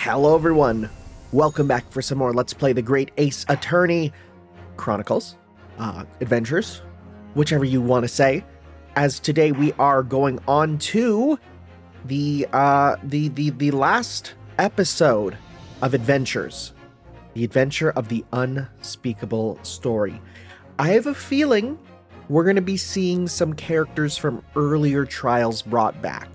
Hello everyone, welcome back for some more Let's Play the Great Ace Attorney Chronicles, Adventures, whichever you want to say, as today we are going on to the last episode of Adventures, the adventure of the unspeakable story. I have a feeling we're going to be seeing some characters from earlier trials brought back.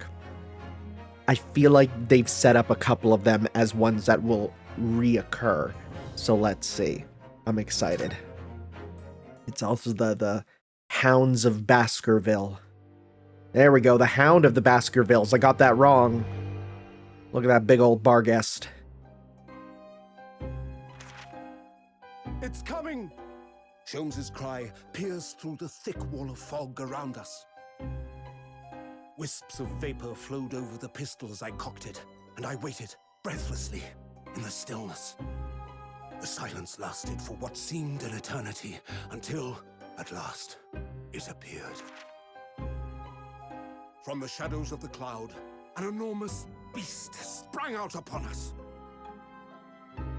I feel like they've set up a couple of them as ones that will reoccur. So let's see. I'm excited. It's also the Hounds of Baskerville. There we go, the Hound of the Baskervilles. I got that wrong. Look at that big old bar guest. It's coming! Sholmes's cry pierced through the thick wall of fog around us. Wisps of vapor flowed over the pistol as I cocked it, and I waited, breathlessly, in the stillness. The silence lasted for what seemed an eternity, until, at last, it appeared. From the shadows of the cloud, an enormous beast sprang out upon us.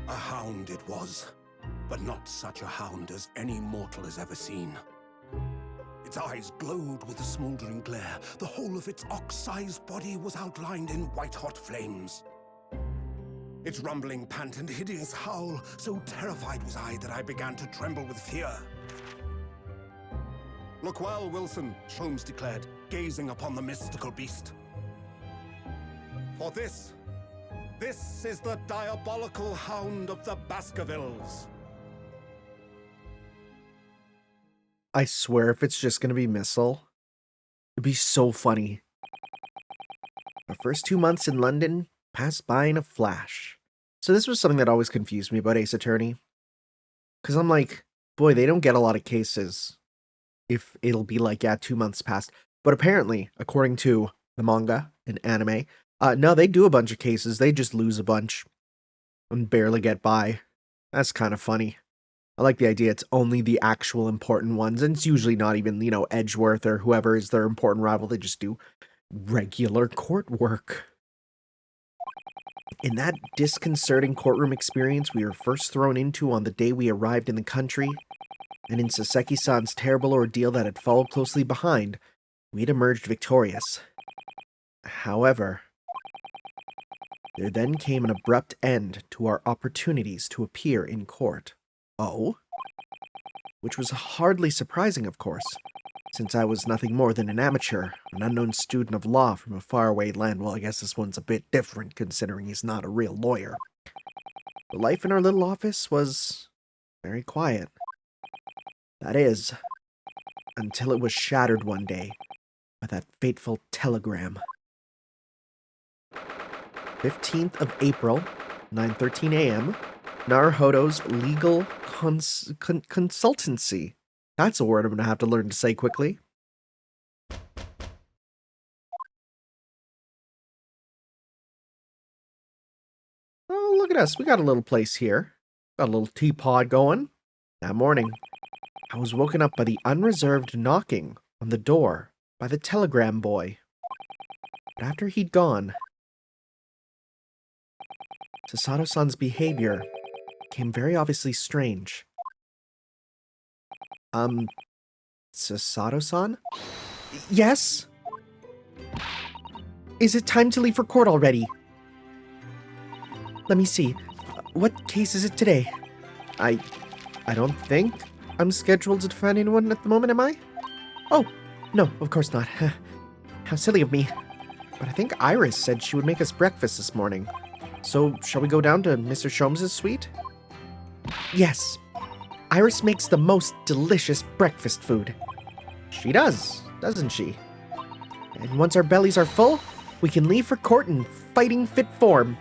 A hound it was, but not such a hound as any mortal has ever seen. Its eyes glowed with a smoldering glare. The whole of its ox-sized body was outlined in white-hot flames. Its rumbling pant and hideous howl, so terrified was I that I began to tremble with fear. "Look well, Wilson," Sholmes declared, gazing upon the mystical beast. "For this is the diabolical Hound of the Baskervilles." I swear if it's just gonna be Missile, it'd be so funny. The first 2 months in London passed by in a flash. So this was something that always confused me about Ace Attorney. Because I'm like, boy, they don't get a lot of cases if it'll be like, yeah, 2 months passed. But apparently, according to the manga and anime, no, they do a bunch of cases. They just lose a bunch and barely get by. That's kind of funny. I like the idea it's only the actual important ones, and it's usually not even, Edgeworth or whoever is their important rival. They just do regular court work. In that disconcerting courtroom experience we were first thrown into on the day we arrived in the country, and in Saseki-san's terrible ordeal that had followed closely behind, we'd emerged victorious. However, there then came an abrupt end to our opportunities to appear in court. Oh? Which was hardly surprising, of course, since I was nothing more than an amateur, an unknown student of law from a faraway land. Well, I guess this one's a bit different, considering he's not a real lawyer. The life in our little office was very quiet. That is, until it was shattered one day by that fateful telegram. 15th of April, 9:13 a.m., Naruhodo's legal consultancy. That's a word I'm going to have to learn to say quickly. Oh, look at us. We got a little place here. Got a little teapot going. That morning, I was woken up by the unreserved knocking on the door by the telegram boy. But after he'd gone, Sasato-san's behavior became very obviously strange. Sasato-san? Yes? Is it time to leave for court already? Let me see. What case is it today? I don't think I'm scheduled to defend anyone at the moment, am I? Oh, no, of course not. How silly of me. But I think Iris said she would make us breakfast this morning. So, shall we go down to Mr. Sholmes' suite? Yes. Iris makes the most delicious breakfast food. She does, doesn't she? And once our bellies are full, we can leave for court in fighting fit form.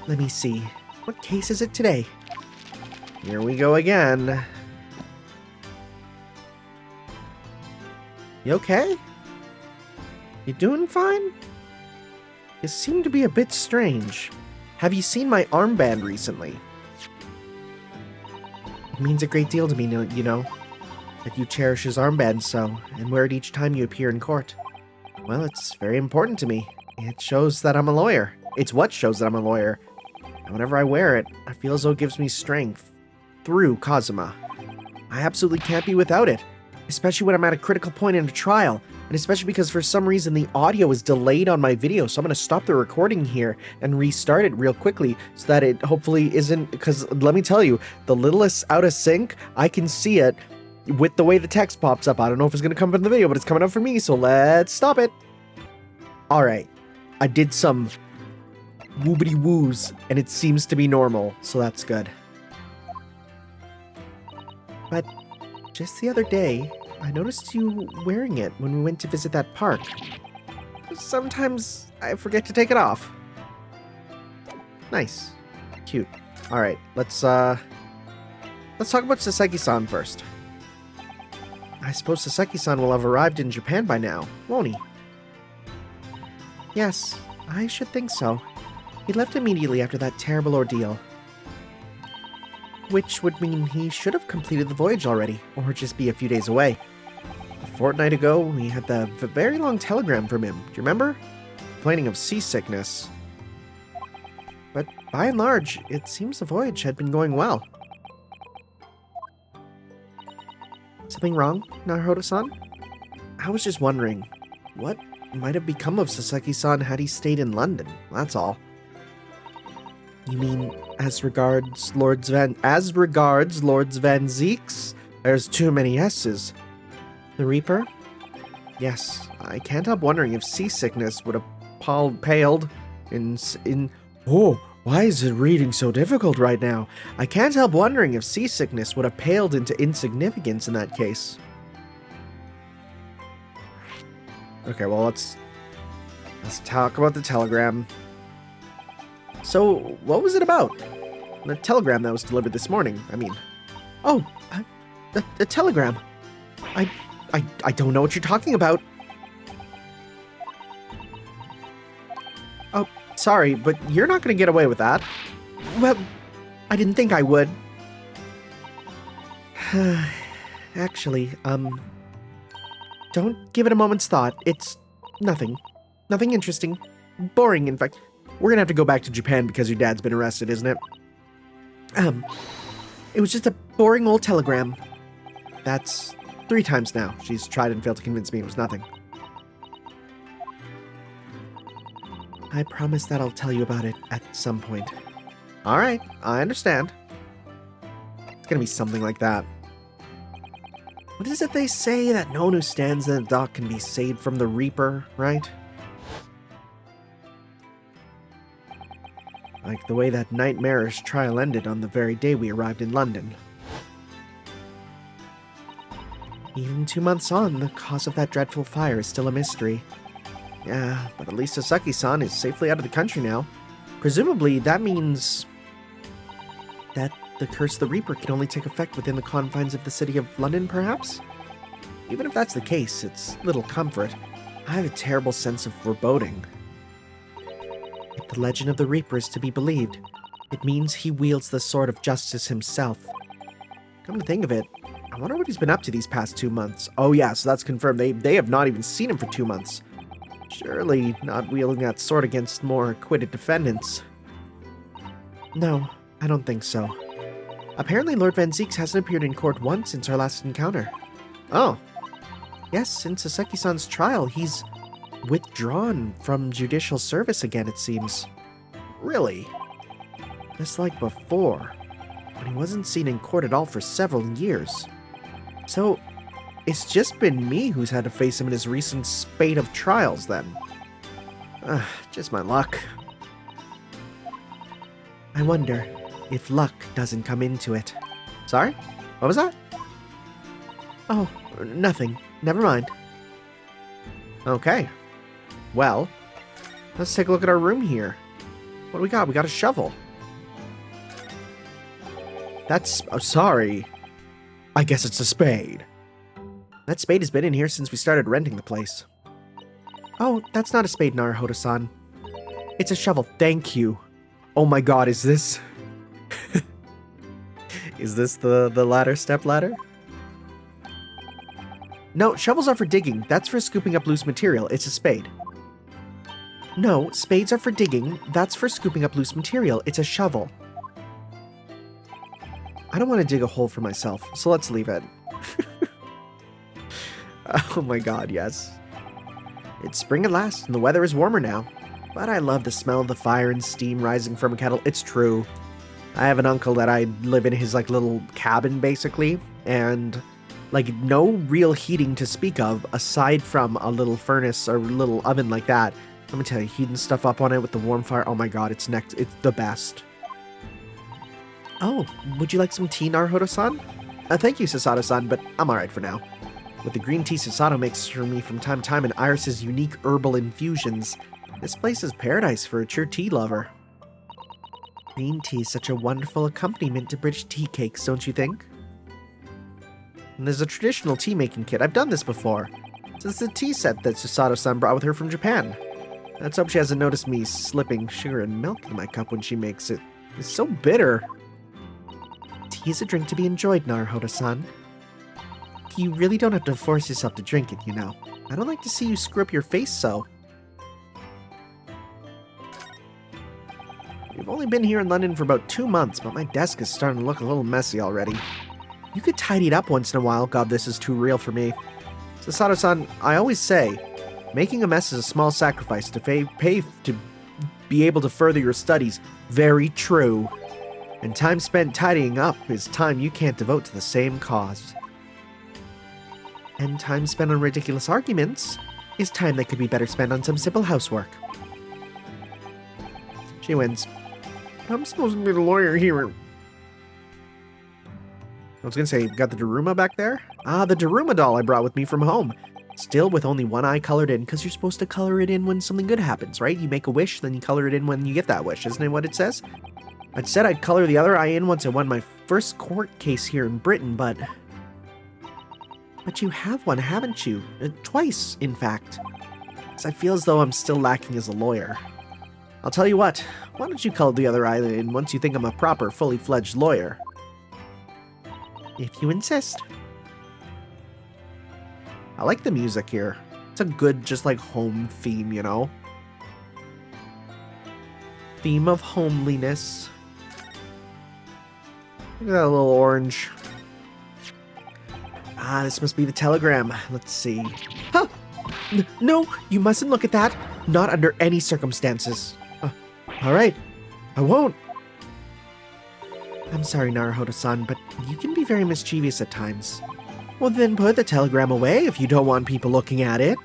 Let me see. What case is it today? Here we go again. You okay? You doing fine? You seem to be a bit strange. Have you seen my armband recently? It means a great deal to me, you know, that you cherish his armband so, and wear it each time you appear in court. Well, it's very important to me. It shows that I'm a lawyer. It's what shows that I'm a lawyer. And whenever I wear it, I feel as though it gives me strength. Through Kazuma. I absolutely can't be without it. Especially when I'm at a critical point in a trial. And especially because for some reason the audio is delayed on my video. So I'm going to stop the recording here and restart it real quickly. So that it hopefully isn't... Because let me tell you, the littlest out of sync, I can see it with the way the text pops up. I don't know if it's going to come up in the video, but it's coming up for me. So let's stop it. Alright. I did some woobity woos, and it seems to be normal, so that's good. But just the other day, I noticed you wearing it when we went to visit that park. Sometimes I forget to take it off. Nice. Cute. Alright, let's talk about Saseki-san first. I suppose Saseki-san will have arrived in Japan by now, won't he? Yes, I should think so. He left immediately after that terrible ordeal. Which would mean he should have completed the voyage already, or just be a few days away. A fortnight ago, we had the very long telegram from him, do you remember? Complaining of seasickness. But by and large, it seems the voyage had been going well. Something wrong, Naruhodo-san? I was just wondering, what might have become of Saseki-san had he stayed in London, that's all. You mean, as regards Lords Van Zieks? There's too many S's. The Reaper? Yes, I can't help wondering if seasickness would have paled in... Oh, why is the reading so difficult right now? I can't help wondering if seasickness would have paled into insignificance in that case. Okay, well, let's talk about the telegram. So, what was it about? The telegram that was delivered this morning, I mean. Oh, the telegram. I don't know what you're talking about. Oh, sorry, but you're not going to get away with that. Well, I didn't think I would. Actually, don't give it a moment's thought. It's nothing. Nothing interesting. Boring, in fact. We're gonna have to go back to Japan because your dad's been arrested, isn't it? It was just a boring old telegram. That's 3 times now. She's tried and failed to convince me it was nothing. I promise that I'll tell you about it at some point. Alright, I understand. It's gonna be something like that. What is it they say? That no one who stands in the dock can be saved from the Reaper, right? Like the way that nightmarish trial ended on the very day we arrived in London. Even 2 months on, the cause of that dreadful fire is still a mystery. Yeah, but at least Saseki-san is safely out of the country now. Presumably, that means that the Curse of the Reaper can only take effect within the confines of the city of London, perhaps? Even if that's the case, it's little comfort. I have a terrible sense of foreboding. If the legend of the Reaper is to be believed, it means he wields the sword of justice himself. Come to think of it, I wonder what he's been up to these past 2 months. Oh yeah, so that's confirmed. They have not even seen him for 2 months. Surely not wielding that sword against more acquitted defendants. No, I don't think so. Apparently Lord Van Zieks hasn't appeared in court once since our last encounter. Oh. Yes, since Saseki-san's trial, he's withdrawn from judicial service again, it seems. Really? Just like before, when he wasn't seen in court at all for several years. So, it's just been me who's had to face him in his recent spate of trials, then. Just my luck. I wonder if luck doesn't come into it. Sorry? What was that? Oh, nothing. Never mind. Okay. Well, let's take a look at our room here. What do we got? We got a shovel. That's... Oh, sorry. I guess it's a spade. That spade has been in here since we started renting the place. Oh, that's not a spade, Naruhodo-san. It's a shovel. Thank you. Oh my god, is this... Is this the ladder, step ladder? No, shovels are for digging. That's for scooping up loose material. It's a spade. No, spades are for digging. That's for scooping up loose material. It's a shovel. I don't want to dig a hole for myself, so let's leave it. Oh my god, yes. It's spring at last, and the weather is warmer now. But I love the smell of the fire and steam rising from a kettle. It's true. I have an uncle that I live in his, like, little cabin, basically, and, like, no real heating to speak of, aside from a little furnace or little oven like that. Let me tell you, heating stuff up on it with the warm fire, oh my god, it's the best. Oh, would you like some tea, Naruhodo-san? Thank you, Sasato-san, but I'm alright for now. With the green tea Sasato makes for me from time to time and Iris's unique herbal infusions, this place is paradise for a true tea lover. Green tea is such a wonderful accompaniment to British tea cakes, don't you think? And there's a traditional tea-making kit. I've done this before. So it's a tea set that Sasato-san brought with her from Japan. Let's hope she hasn't noticed me slipping sugar and milk in my cup when she makes it. It's so bitter. Tea is a drink to be enjoyed, Naruhodo-san. You really don't have to force yourself to drink it, you know. I don't like to see you screw up your face so. We've only been here in London for about 2 months, but my desk is starting to look a little messy already. You could tidy it up once in a while. God, this is too real for me. Sasato-san, I always say, making a mess is a small sacrifice to pay to be able to further your studies. Very true. And time spent tidying up is time you can't devote to the same cause. And time spent on ridiculous arguments is time that could be better spent on some simple housework. She wins. I'm supposed to be the lawyer here. I was gonna say, got the Daruma back there? Ah, the Daruma doll I brought with me from home. Still with only one eye colored in, because you're supposed to color it in when something good happens, right? You make a wish, then you color it in when you get that wish, isn't it what it says? I'd said I'd color the other eye in once I won my first court case here in Britain, but you have one, haven't you? Twice, in fact. So I feel as though I'm still lacking as a lawyer. I'll tell you what, why don't you color the other eye in once you think I'm a proper, fully fledged lawyer? If you insist. I like the music here. It's a good, just like, home theme, you know? Theme of homeliness. Look at that little orange. Ah, this must be the telegram. Let's see. Huh! No, you mustn't look at that. Not under any circumstances. Alright, I won't. I'm sorry, Naruhodo-san, but you can be very mischievous at times. Well, then put the telegram away if you don't want people looking at it.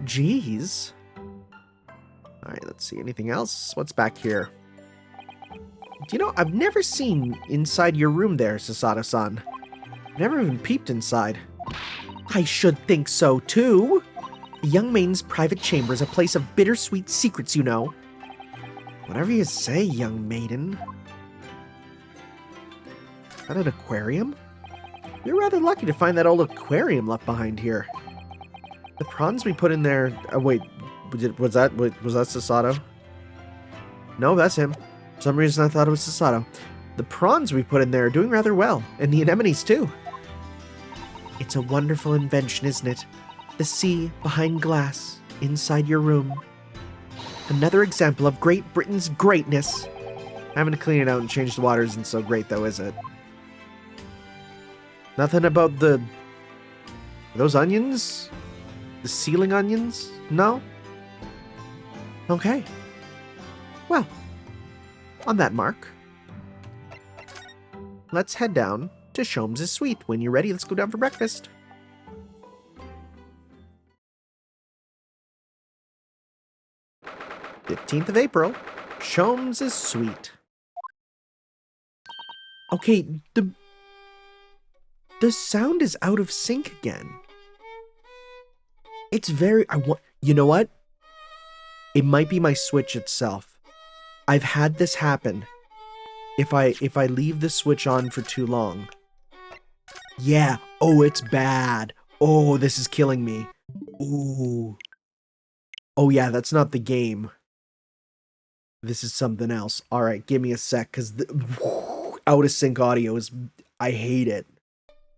Jeez. Alright, let's see. Anything else? What's back here? Do you know, I've never seen inside your room there, Sasato-san. Never even peeped inside. I should think so, too. The young maiden's private chamber is a place of bittersweet secrets, you know. Whatever you say, young maiden. Is that an aquarium? You're rather lucky to find that old aquarium left behind here. The prawns we put in there... wait, was that Sasato? No, that's him. For some reason I thought it was Sasato. The prawns we put in there are doing rather well, and the anemones too. It's a wonderful invention, isn't it? The sea behind glass, inside your room. Another example of Great Britain's greatness. Having to clean it out and change the water isn't so great though, is it? Nothing about the... Are those onions? The ceiling onions? No? Okay. Well, on that mark, let's head down to Sholmes' suite. When you're ready, let's go down for breakfast. "15th of April, Sholmes' suite." Okay, the sound is out of sync again. It's very... You know what? It might be my Switch itself. I've had this happen. If I leave the Switch on for too long. Yeah. Oh, it's bad. Oh, this is killing me. Ooh. Oh yeah, that's not the game. This is something else. Alright, give me a sec, because out of sync audio is... I hate it.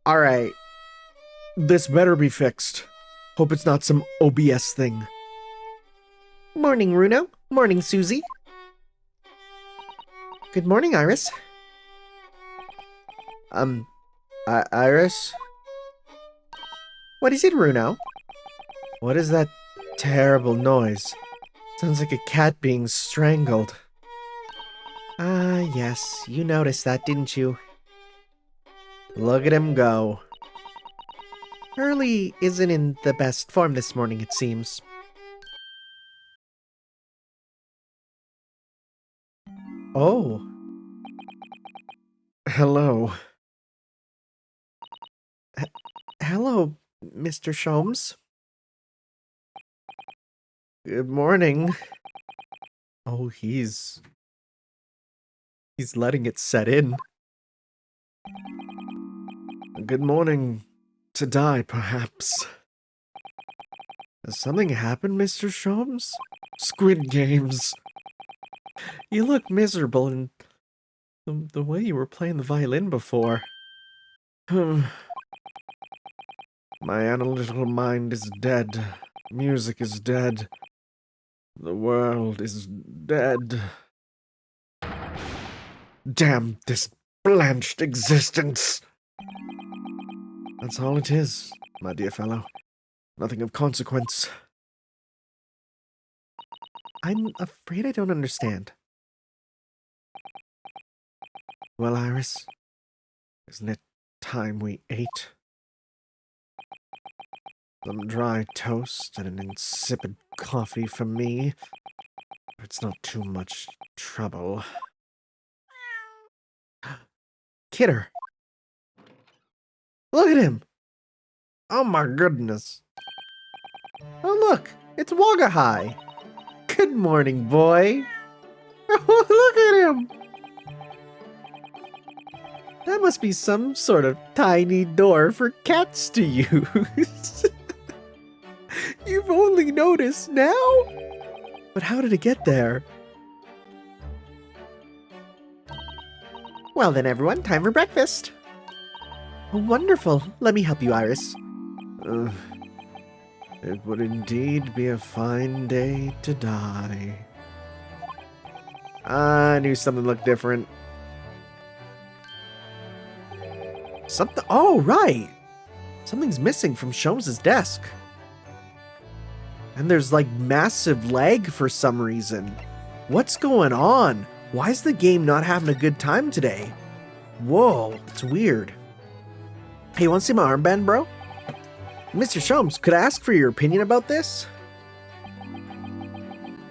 Alright. This better be fixed. Hope it's not some OBS thing. Morning, Runo. Morning, Susie. Good morning, Iris. Iris? What is it, Runo? What is that terrible noise? Sounds like a cat being strangled. Ah, yes, you noticed that, didn't you? Look at him go. Hurley isn't in the best form this morning, it seems. Oh. Hello. Hello, Mr. Sholmes. Good morning. Oh, he's letting it set in. Good morning. To die, perhaps. Has something happened, Mr. Sholmes? Squid Games. You look miserable in the way you were playing the violin before. My analytical mind is dead. Music is dead. The world is dead. Damn this blanched existence! That's all it is, my dear fellow. Nothing of consequence. I'm afraid I don't understand. Well, Iris, isn't it time we ate? Some dry toast and an insipid coffee for me. It's not too much trouble. Kidder! Look at him! Oh my goodness. Oh look, it's Wagahai! Good morning, boy! Oh, look at him! That must be some sort of tiny door for cats to use. You've only noticed now? But how did it get there? Well then, everyone, time for breakfast. Oh, wonderful. Let me help you, Iris. It would indeed be a fine day to die. I knew something looked different. Something? Oh, right! Something's missing from Sholmes' desk. And there's like massive lag for some reason. What's going on? Why is the game not having a good time today? Whoa, it's weird. Hey, you want to see my armband, bro? Mr. Sholmes, could I ask for your opinion about this?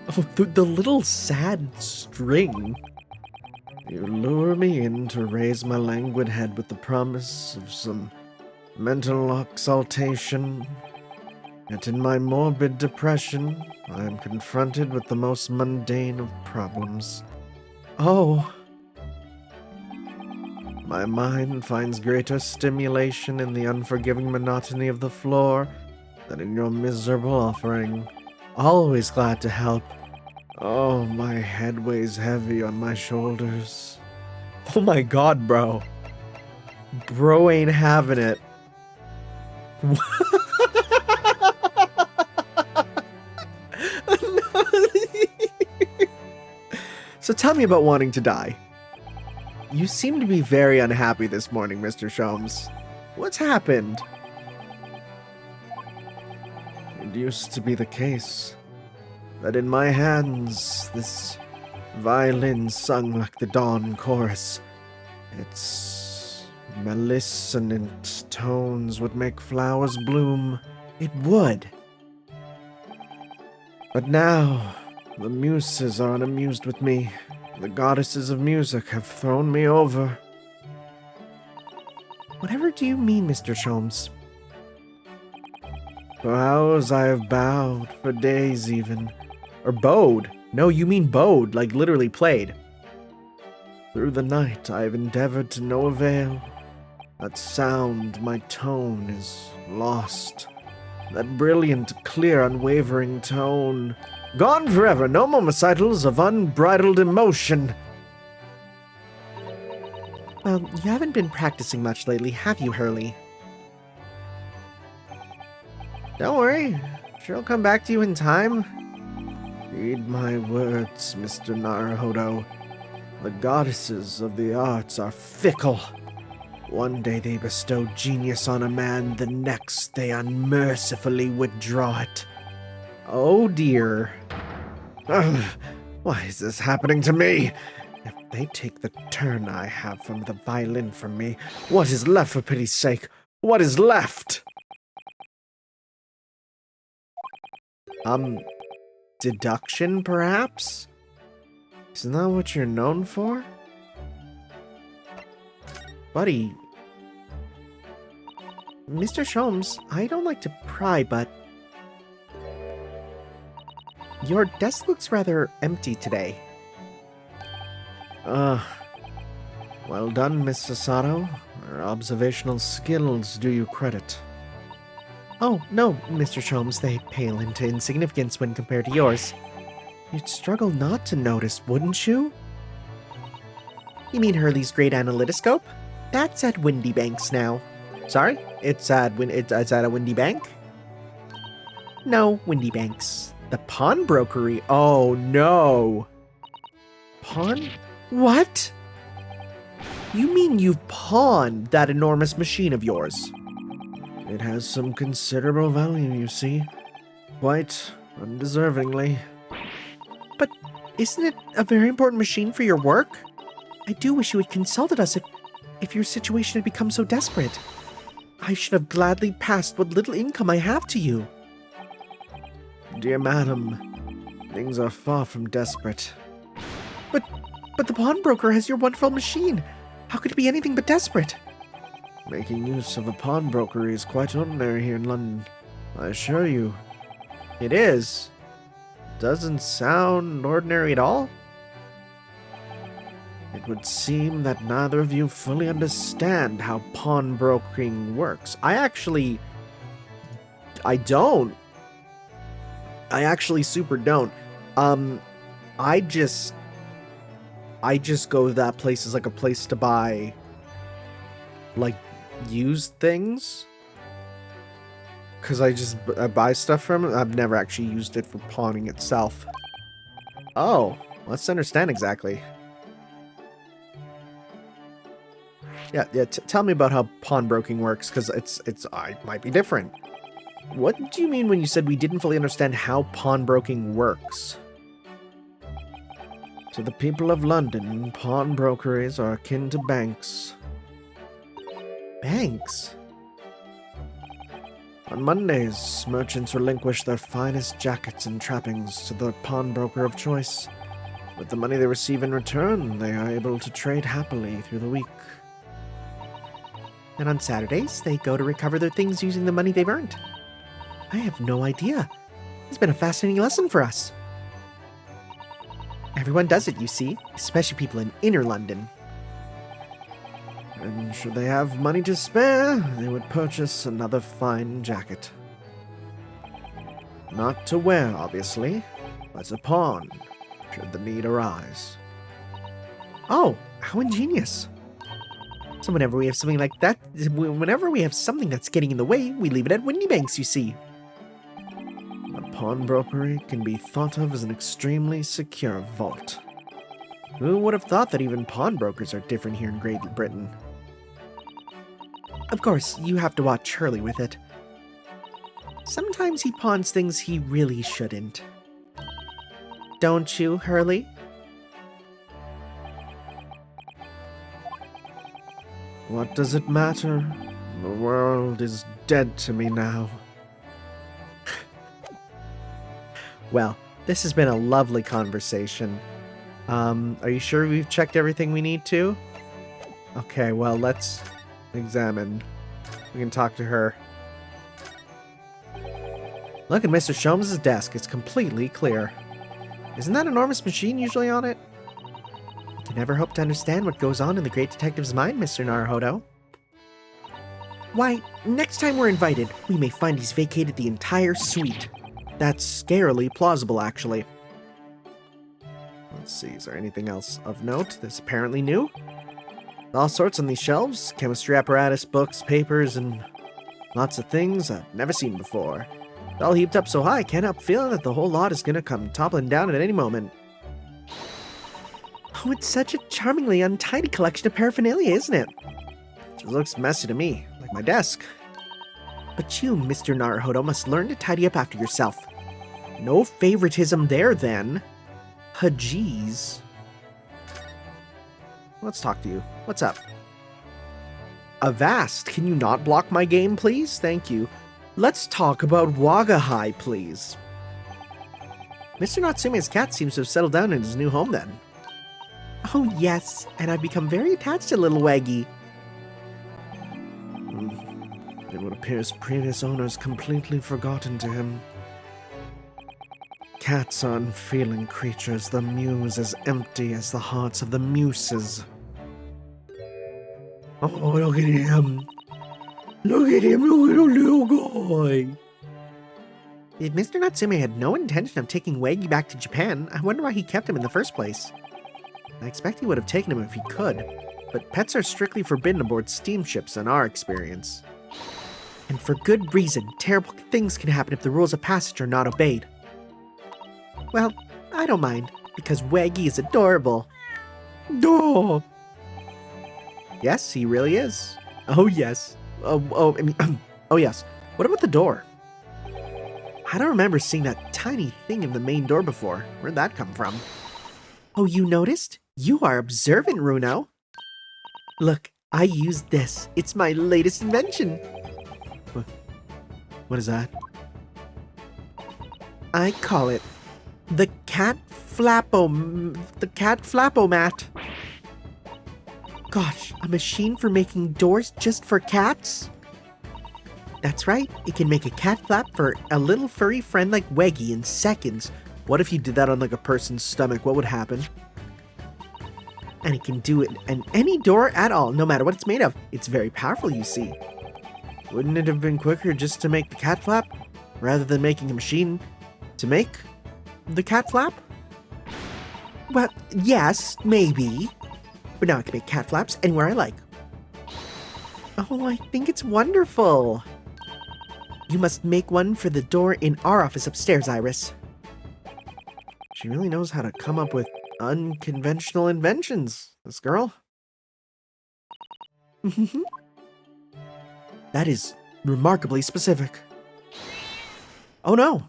Oh, the little sad string. You lure me in to raise my languid head with the promise of some mental exaltation. Yet in my morbid depression, I am confronted with the most mundane of problems. Oh. My mind finds greater stimulation in the unforgiving monotony of the floor than in your miserable offering. Always glad to help. Oh, my head weighs heavy on my shoulders. Oh my god, bro. Bro ain't having it. So tell me about wanting to die. You seem to be very unhappy this morning, Mr. Sholmes. What's happened? It used to be the case that in my hands this violin sung like the dawn chorus. Its mellissonant tones would make flowers bloom. It would. But now, the muses are unamused with me. The goddesses of music have thrown me over. Whatever do you mean, Mr. Sholmes? For hours I have bowed, for days even. Or bowed. No, you mean bowed, like literally played. Through the night I have endeavored to no avail. That sound, my tone, is lost. That brilliant, clear, unwavering tone. Gone forever, no more recitals of unbridled emotion. Well, you haven't been practicing much lately, have you, Hurley? Don't worry, sure I'll come back to you in time. Heed my words, Mr. Naruhodo. The goddesses of the arts are fickle. One day they bestow genius on a man, the next they unmercifully withdraw it. Oh dear. Ugh, why is this happening to me? If they take the turn I have from the violin from me, what is left, for pity's sake? What is left? Deduction, perhaps? Isn't that what you're known for? Buddy. Mr. Sholmes, I don't like to pry, but your desk looks rather empty today. Well done, Miss Sasato. Your observational skills do you credit. Oh, no, Mr. Sholmes, they pale into insignificance when compared to yours. You'd struggle not to notice, wouldn't you? You mean Hurley's great analytoscope? That's at Windy Banks now. Sorry? It's at a Windy Bank? No, Windy Banks. The pawnbrokery. Oh, no. Pawn? What? You mean you've pawned that enormous machine of yours? It has some considerable value, you see. Quite undeservingly. But isn't it a very important machine for your work? I do wish you had consulted us if your situation had become so desperate. I should have gladly passed what little income I have to you. Dear madam, things are far from desperate. But the pawnbroker has your wonderful machine. How could it be anything but desperate? Making use of a pawnbroker is quite ordinary here in London, I assure you. It is? Doesn't sound ordinary at all? It would seem that neither of you fully understand how pawnbrokering works. I don't. I actually super don't. I just go to that place as like a place to buy, like, used things. Because I buy stuff from it. I've never actually used it for pawning itself. Oh, let's understand exactly. Yeah, tell me about how pawnbroking works, because it might be different. What do you mean when you said we didn't fully understand how pawnbroking works? To the people of London, pawnbrokeries are akin to banks. Banks? On Mondays, merchants relinquish their finest jackets and trappings to the pawnbroker of choice. With the money they receive in return, they are able to trade happily through the week. And on Saturdays, they go to recover their things using the money they've earned. I have no idea. It's been a fascinating lesson for us. Everyone does it, you see, especially people in inner London. And should they have money to spare, they would purchase another fine jacket. Not to wear, obviously, but to pawn, should the need arise. Oh, how ingenious. So whenever we have something like that, whenever we have something that's getting in the way, we leave it at Windy Banks, you see. A pawnbrokery can be thought of as an extremely secure vault. Who would have thought that even pawnbrokers are different here in Great Britain? Of course, you have to watch Hurley with it. Sometimes he pawns things he really shouldn't. Don't you, Hurley? What does it matter? The world is dead to me now. Well, this has been a lovely conversation. Are you sure we've checked everything we need to? Okay, well, let's examine. We can talk to her. Look at Mr. Sholmes' desk. It's completely clear. Isn't that enormous machine usually on it? You can never hope to understand what goes on in the great detective's mind, Mr. Naruhodo. Why, next time we're invited, we may find he's vacated the entire suite. That's scarily plausible, actually. Let's see, is there anything else of note that's apparently new? All sorts on these shelves, chemistry apparatus, books, papers, and lots of things I've never seen before. All heaped up so high, I can't help feeling that the whole lot is gonna come toppling down at any moment. Oh, it's such a charmingly untidy collection of paraphernalia, isn't it? It looks messy to me, like my desk. But you, Mr. Naruhodo, must learn to tidy up after yourself. No favoritism there, then. Hajeez. Let's talk to you. What's up? Avast, can you not block my game, please? Thank you. Let's talk about Wagahai, please. Mr. Natsume's cat seems to have settled down in his new home, then. Oh, yes, and I've become very attached to little Waggy. It would appear his previous owners completely forgotten to him. Cats are unfeeling creatures, the muse as empty as the hearts of the muses. Oh, look at him. Look at him, look at the little guy. If Mr. Natsume had no intention of taking Waggy back to Japan, I wonder why he kept him in the first place. I expect he would have taken him if he could, but pets are strictly forbidden aboard steamships in our experience. And for good reason. Terrible things can happen if the rules of passage are not obeyed. Well, I don't mind, because Waggy is adorable. Oh! Yes, he really is. Oh, yes. Oh, yes. What about the door? I don't remember seeing that tiny thing in the main door before. Where'd that come from? Oh, you noticed? You are observant, Runo. Look, I used this. It's my latest invention. What is that? I call it the cat flapomat. Gosh, a machine for making doors just for cats? That's right, it can make a cat flap for a little furry friend like Waggy in seconds. What if you did that on like a person's stomach? What would happen? And it can do it in any door at all, no matter what it's made of. It's very powerful, you see. Wouldn't it have been quicker just to make the cat flap, rather than making a machine to make the cat flap? Well, yes, maybe. But now I can make cat flaps anywhere I like. Oh, I think it's wonderful. You must make one for the door in our office upstairs, Iris. She really knows how to come up with unconventional inventions, this girl. That is remarkably specific. Oh no!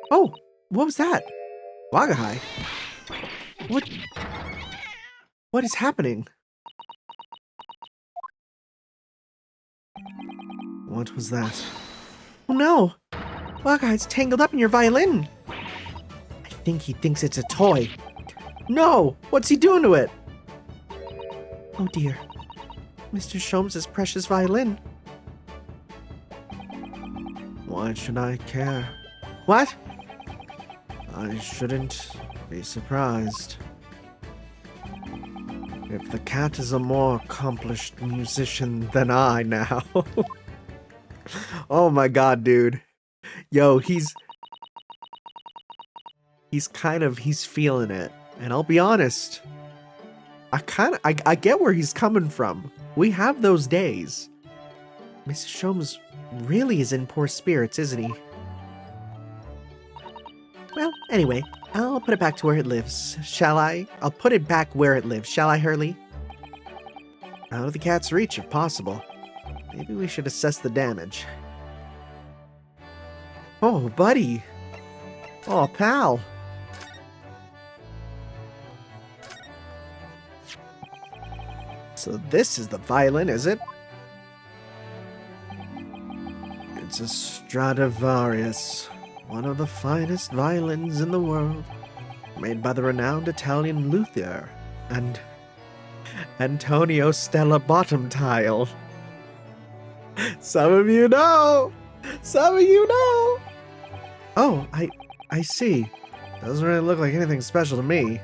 Oh, what was that? Wagahai? What is happening? What was that? Oh no! Wagahai's tangled up in your violin! I think he thinks it's a toy. No! What's he doing to it? Oh dear. Mr. Sholmes' precious violin. Why should I care? What? I shouldn't be surprised. If the cat is a more accomplished musician than I now. Oh my god, dude. Yo, he's feeling it. And I'll be honest, I get where he's coming from. We have those days. Mrs. Sholmes really is in poor spirits, isn't he? Well, anyway, I'll put it back to where it lives, shall I? I'll put it back where it lives, shall I, Hurley? Out of the cat's reach, if possible. Maybe we should assess the damage. Oh, buddy. Oh, pal. So this is the violin, is it? It's a Stradivarius, one of the finest violins in the world, made by the renowned Italian luthier and Antonio Stella Bottomtile. Some of you know! Some of you know! Oh, I see. Doesn't really look like anything special to me.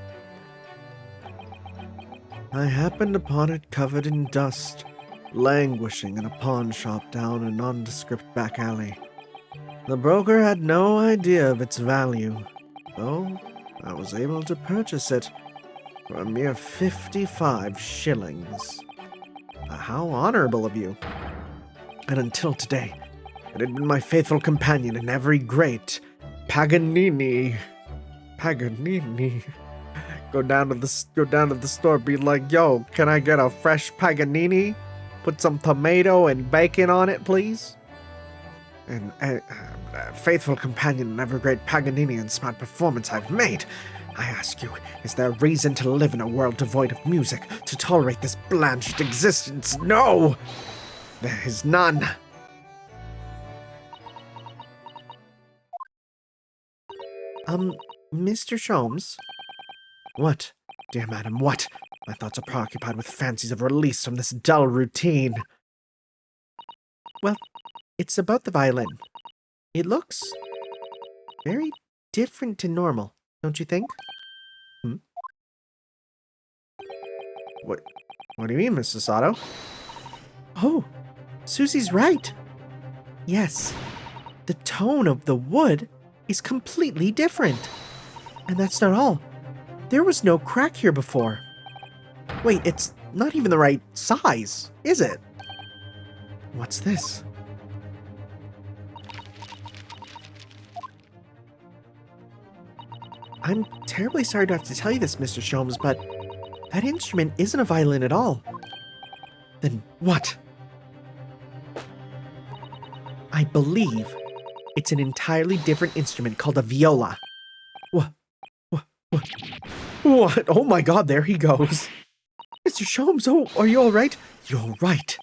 I happened upon it covered in dust, languishing in a pawn shop down a nondescript back alley. The broker had no idea of its value, though I was able to purchase it for a mere 55 shillings. How honorable of you. And until today, It had been my faithful companion in every great Paganini. Go down to the store, be like, yo, can I get a fresh Paganini? Put some tomato and bacon on it, please. And faithful companion in every great Paganini and smart performance I've made. I ask you, is there reason to live in a world devoid of music, to tolerate this blanched existence? No! There is none. Mr. Sholmes? What? Dear madam, what? My thoughts are preoccupied with fancies of release from this dull routine. Well, it's about the violin. It looks very different to normal, don't you think? What do you mean, Mrs. Sato? Oh, Susie's right. Yes, the tone of the wood is completely different. And that's not all. There was no crack here before. Wait, it's not even the right size, is it? What's this? I'm terribly sorry to have to tell you this, Mr. Sholmes, but that instrument isn't a violin at all. Then what? I believe it's an entirely different instrument called a viola. What? Oh my god, there he goes. Mr. Sholmes, oh, are you all right? You're right.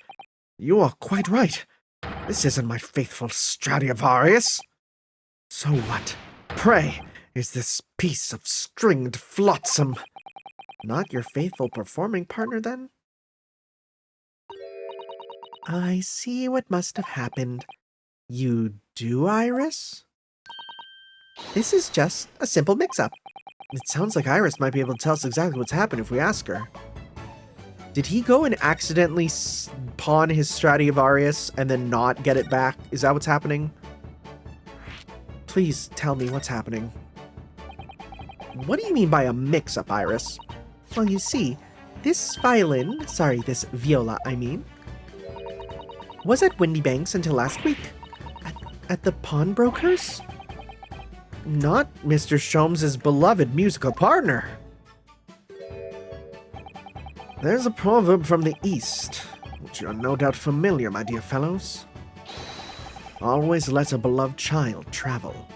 You are quite right. This isn't my faithful Stradivarius. So what, pray, is this piece of stringed flotsam? Not your faithful performing partner, then? I see what must have happened. You do, Iris? This is just a simple mix-up. It sounds like Iris might be able to tell us exactly what's happened if we ask her. Did he go and accidentally pawn his Stradivarius and then not get it back? Is that what's happening? Please tell me what's happening. What do you mean by a mix-up, Iris? Well, you see, this viola, I mean, was at Windy Banks until last week. At the pawnbroker's? Not Mr. Sholmes' beloved musical partner. There's a proverb from the East, which you're no doubt familiar, my dear fellows. Always let a beloved child travel.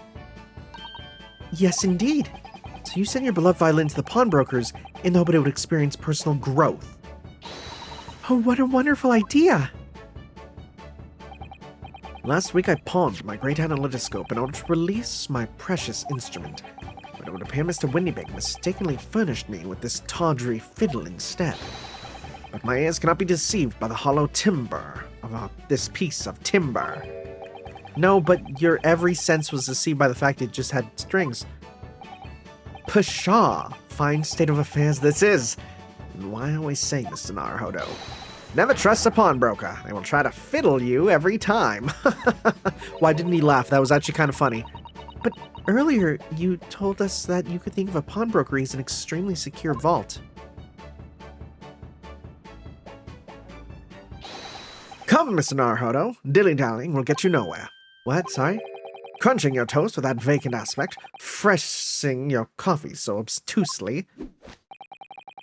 Yes, indeed. So you sent your beloved violin to the pawnbrokers in the hope that it would experience personal growth. Oh, what a wonderful idea! Last week I pawned my great analytoscope in order to release my precious instrument, but it would appear Mr. Windybank mistakenly furnished me with this tawdry fiddle instead. But my ears cannot be deceived by the hollow timbre of this piece of timber. No, but your every sense was deceived by the fact it just had strings. Pshaw! Fine state of affairs this is! And why I always say, Mr. Naruhodo, never trust a pawnbroker. They will try to fiddle you every time. Why didn't he laugh? That was actually kind of funny. But earlier, you told us that you could think of a pawnbroker as an extremely secure vault. Come, Mr. Naruhodo. Dilly-dallying will get you nowhere. What? Sorry? Crunching your toast with that vacant aspect, freshing your coffee so obtusely.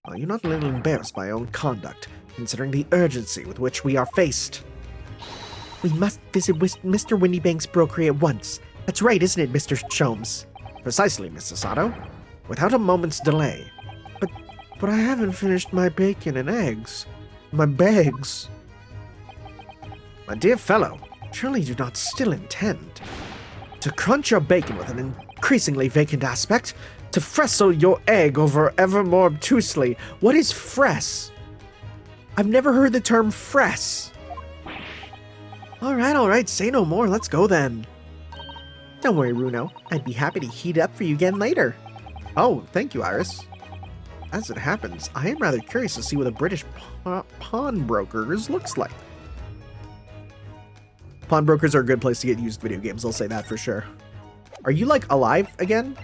Are you not a little embarrassed by your own conduct, considering the urgency with which we are faced? We must visit Mr. Windybank's brokery at once. That's right, isn't it, Mr. Sholmes? Precisely, Mr. Sato. Without a moment's delay. But I haven't finished my bacon and eggs. My bags. My dear fellow, surely you do not still intend to crunch your bacon with an increasingly vacant aspect, to frestle your egg over ever more obtusely. What is fress? I've never heard the term fress. All right, say no more. Let's go then. Don't worry, Runo. I'd be happy to heat up for you again later. Oh, thank you, Iris. As it happens, I am rather curious to see what a British pawnbrokers looks like. Pawnbrokers are a good place to get used video games, I'll say that for sure. Are you, like, alive again?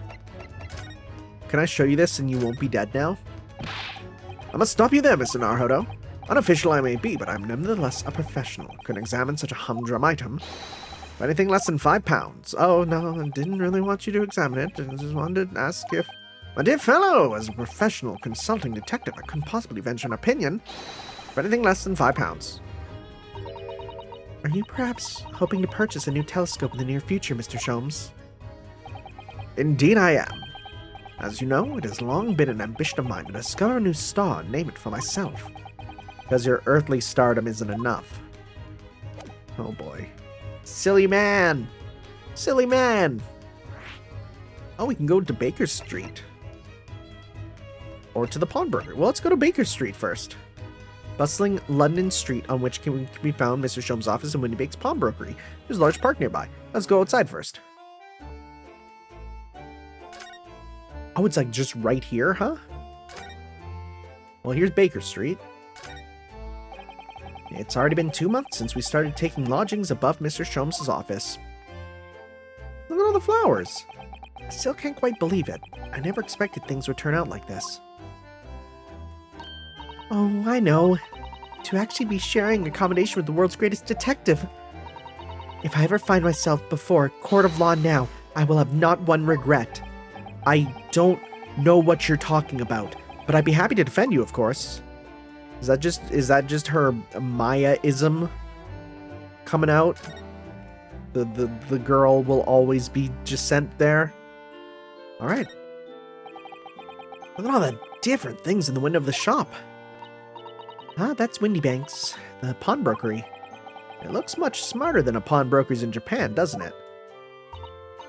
Can I show you this and you won't be dead now? I must stop you there, Mr. Naruhodo. Unofficial I may be, but I'm nevertheless a professional. Can examine such a humdrum item. Anything less than £5. Oh, no, I didn't really want you to examine it. I just wanted to ask if... My dear fellow, as a professional consulting detective, I couldn't possibly venture an opinion for anything less than £5. Are you perhaps hoping to purchase a new telescope in the near future, Mr. Sholmes? Indeed I am. As you know, it has long been an ambition of mine to discover a new star and name it for myself. Because your earthly stardom isn't enough. Oh boy. Silly man! Silly man! Oh, we can go to Baker Street. Or to the pawnbroker. Well, let's go to Baker Street first. Bustling London Street on which can be found Mr. Sholmes' office and Windybake's pawnbrokery. There's a large park nearby. Let's go outside first. Oh, it's like just right here, huh? Well, here's Baker Street. It's already been 2 months since we started taking lodgings above Mr. Sholmes' office. Look at all the flowers. I still can't quite believe it. I never expected things would turn out like this. Oh, I know. To actually be sharing accommodation with the world's greatest detective. If I ever find myself before a court of law now, I will have not one regret. I don't know what you're talking about, but I'd be happy to defend you, of course. Is that just her Maya-ism coming out? The girl will always be just sent there. All right. Look at all the different things in the window of the shop. Ah, that's Windybank's, the pawnbrokery. It looks much smarter than a pawnbroker's in Japan, doesn't it?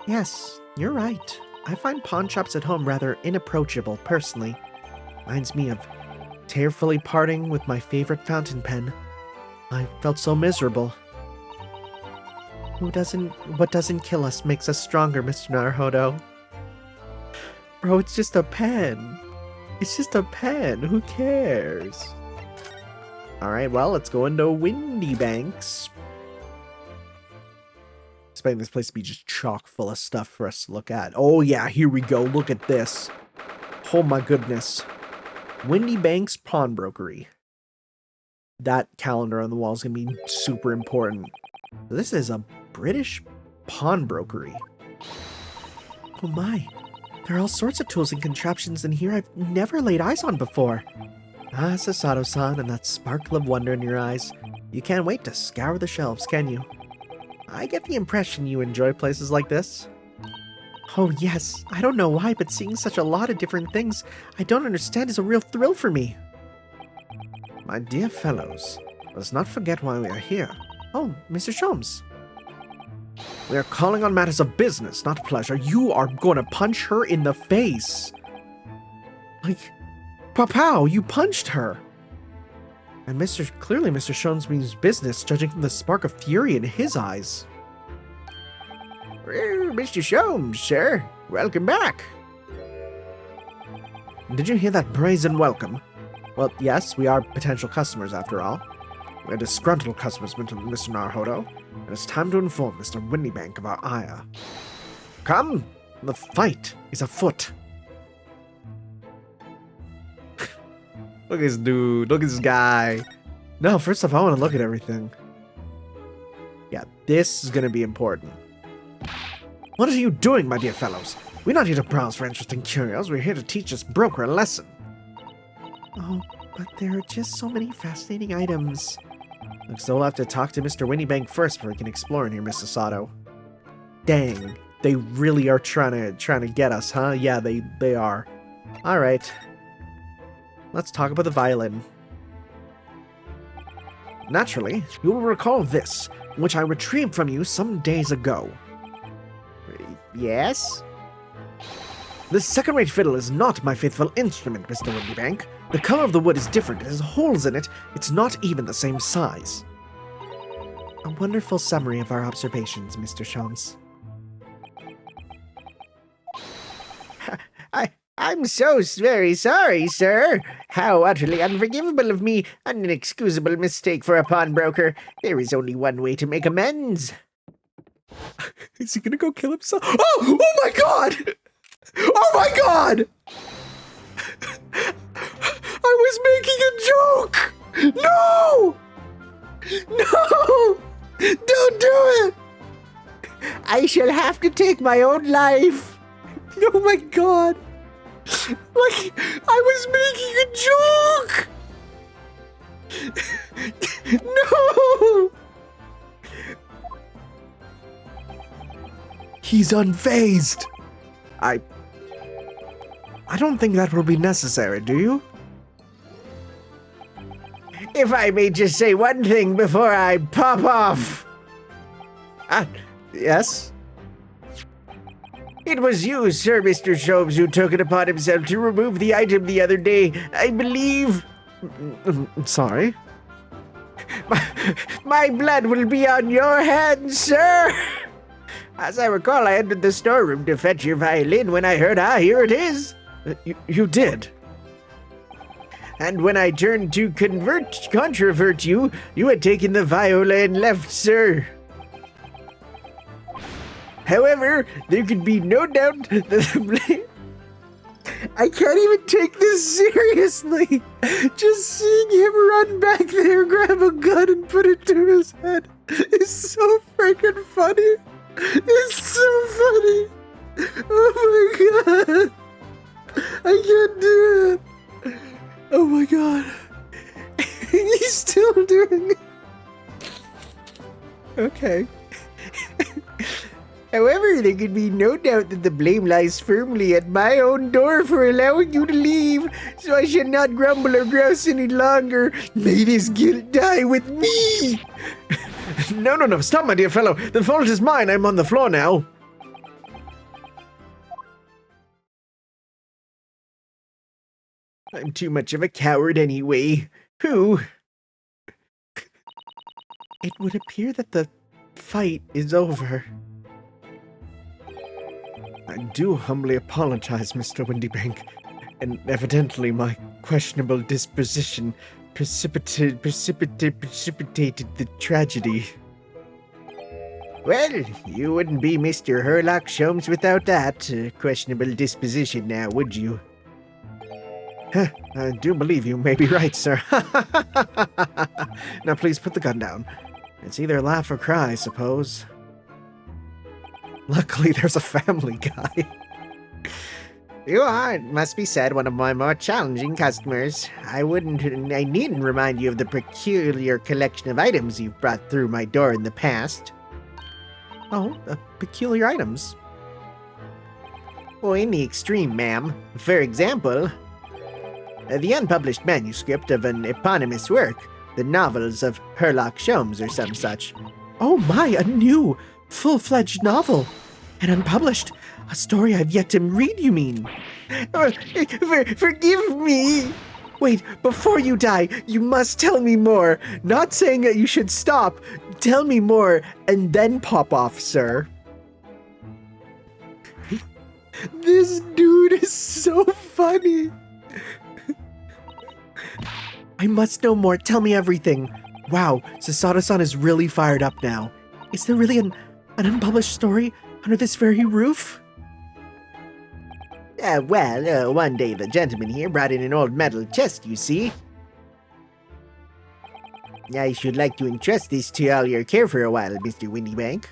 Yes, you're right. I find pawn shops at home rather inapproachable, personally. Reminds me of tearfully parting with my favorite fountain pen. I felt so miserable. What doesn't kill us makes us stronger, Mr. Naruhodo. Bro, it's just a pen. It's just a pen. Who cares? Alright, well, let's go into Windybank's. Expecting this place to be just chock full of stuff for us to look at. Oh yeah, here we go. Look at this. Oh my goodness. Windybank's pawnbrokery. That calendar on the wall is going to be super important. This is a British pawnbrokery. Oh my. There are all sorts of tools and contraptions in here I've never laid eyes on before. Ah, Sasato-san, and that sparkle of wonder in your eyes. You can't wait to scour the shelves, can you? I get the impression you enjoy places like this. Oh yes, I don't know why, but seeing such a lot of different things I don't understand is a real thrill for me. My dear fellows, let's not forget why we are here. Oh, Mr. Sholmes. We are calling on matters of business, not pleasure. You are going to punch her in the face. Like, Papow, you punched her. And clearly Mr. Sholmes means business, judging from the spark of fury in his eyes. Mr. Sholmes, sir. Welcome back. Did you hear that brazen welcome? Well, yes, we are potential customers after all. We're disgruntled customers, Mr. Naruhodo, and it's time to inform Mr. Windybank of our ire. Come, the fight is afoot. Look at this dude, look at this guy. No, first off, I want to look at everything. Yeah, this is going to be important. What are you doing, my dear fellows? We're not here to browse for interesting curios. We're here to teach this broker a lesson. Oh, but there are just so many fascinating items. Looks so we'll have to talk to Mr. Windybank first before we can explore in here, Miss Sasato. Dang, they really are trying to get us, huh? Yeah, they are. All right. Let's talk about the violin. Naturally, you will recall this, which I retrieved from you some days ago. Yes? This second-rate fiddle is not my faithful instrument, Mr. Windybank. The color of the wood is different, it has holes in it, it's not even the same size. A wonderful summary of our observations, Mr. Sholmes. I'm so very sorry, sir. How utterly unforgivable of me. An inexcusable mistake for a pawnbroker. There is only one way to make amends. Is he gonna go kill himself? Oh! Oh my god! Oh my god! I was making a joke! No! No! Don't do it! I shall have to take my own life. Oh my god. Like, I was making a joke. No. He's unfazed. I don't think that will be necessary, do you? If I may just say one thing before I pop off. Yes? It was you, Sir Mr. Sholmes, who took it upon himself to remove the item the other day, I believe. Sorry? My blood will be on your hands, sir! As I recall, I entered the storeroom to fetch your violin when I heard, here it is. You did? And when I turned to controvert you, you had taken the viola and left, sir. However, there could be no doubt that the blame... I can't even take this seriously. Just seeing him run back there, grab a gun, and put it to his head is so freaking funny. It's so funny. Oh my god. I can't do it. Oh my god. He's still doing it. Okay. However, there could be no doubt that the blame lies firmly at my own door for allowing you to leave, so I shall not grumble or grouse any longer. May this guilt die with me! No, stop, my dear fellow. The fault is mine. I'm on the floor now. I'm too much of a coward anyway. Who? It would appear that the fight is over. I do humbly apologize, Mr. Windybank, and evidently my questionable disposition precipitated the tragedy. Well, you wouldn't be Mr. Herlock Sholmes without that questionable disposition now, would you? I do believe you may be right, sir. Now please put the gun down. It's either laugh or cry, I suppose. Luckily, there's a Family Guy. You are, it must be said, one of my more challenging customers. I needn't remind you of the peculiar collection of items you've brought through my door in the past. Oh, peculiar items? Oh, in the extreme, ma'am. For example, the unpublished manuscript of an eponymous work, the novels of Herlock Sholmes or some such. Oh my, a new, full-fledged novel. And unpublished. A story I've yet to read, you mean? Forgive me! Wait, before you die, you must tell me more. Not saying that you should stop. Tell me more, and then pop off, sir. This dude is so funny. I must know more. Tell me everything. Wow, Sasato-san is really fired up now. Is there really an unpublished story under this very roof? Well, one day the gentleman here brought in an old metal chest, you see. I should like to entrust this to all your care for a while, Mr. Windybank.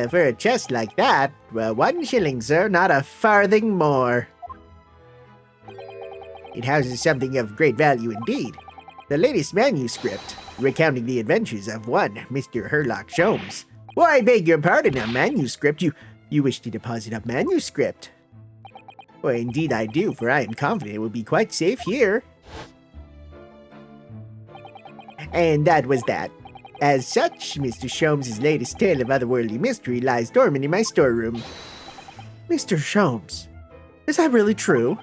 For a chest like that, 1 shilling, sir, not a farthing more. It houses something of great value indeed. The latest manuscript, recounting the adventures of one Mr. Herlock Sholmes. Well, I beg your pardon, a manuscript? You wish to deposit a manuscript? Well, indeed I do, for I am confident it will be quite safe here. And that was that. As such, Mr. Sholmes' latest tale of otherworldly mystery lies dormant in my storeroom. Mr. Sholmes, is that really true?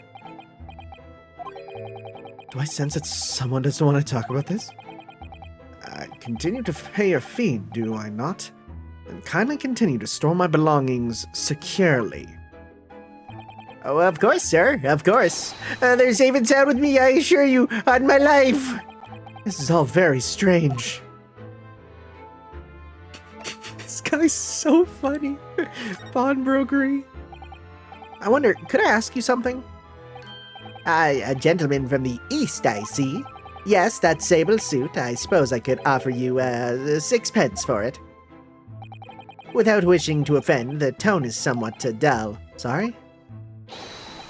Do I sense that someone doesn't want to talk about this? I continue to pay a fee, do I not? And kindly continue to store my belongings securely. Oh, of course, sir, of course. They're safe and sound with me, I assure you, on my life. This is all very strange. This guy's so funny. Pawnbrokery. I wonder, could I ask you something? A gentleman from the East, I see. Yes, that sable suit. I suppose I could offer you 6 pence for it. Without wishing to offend, the tone is somewhat dull. Sorry?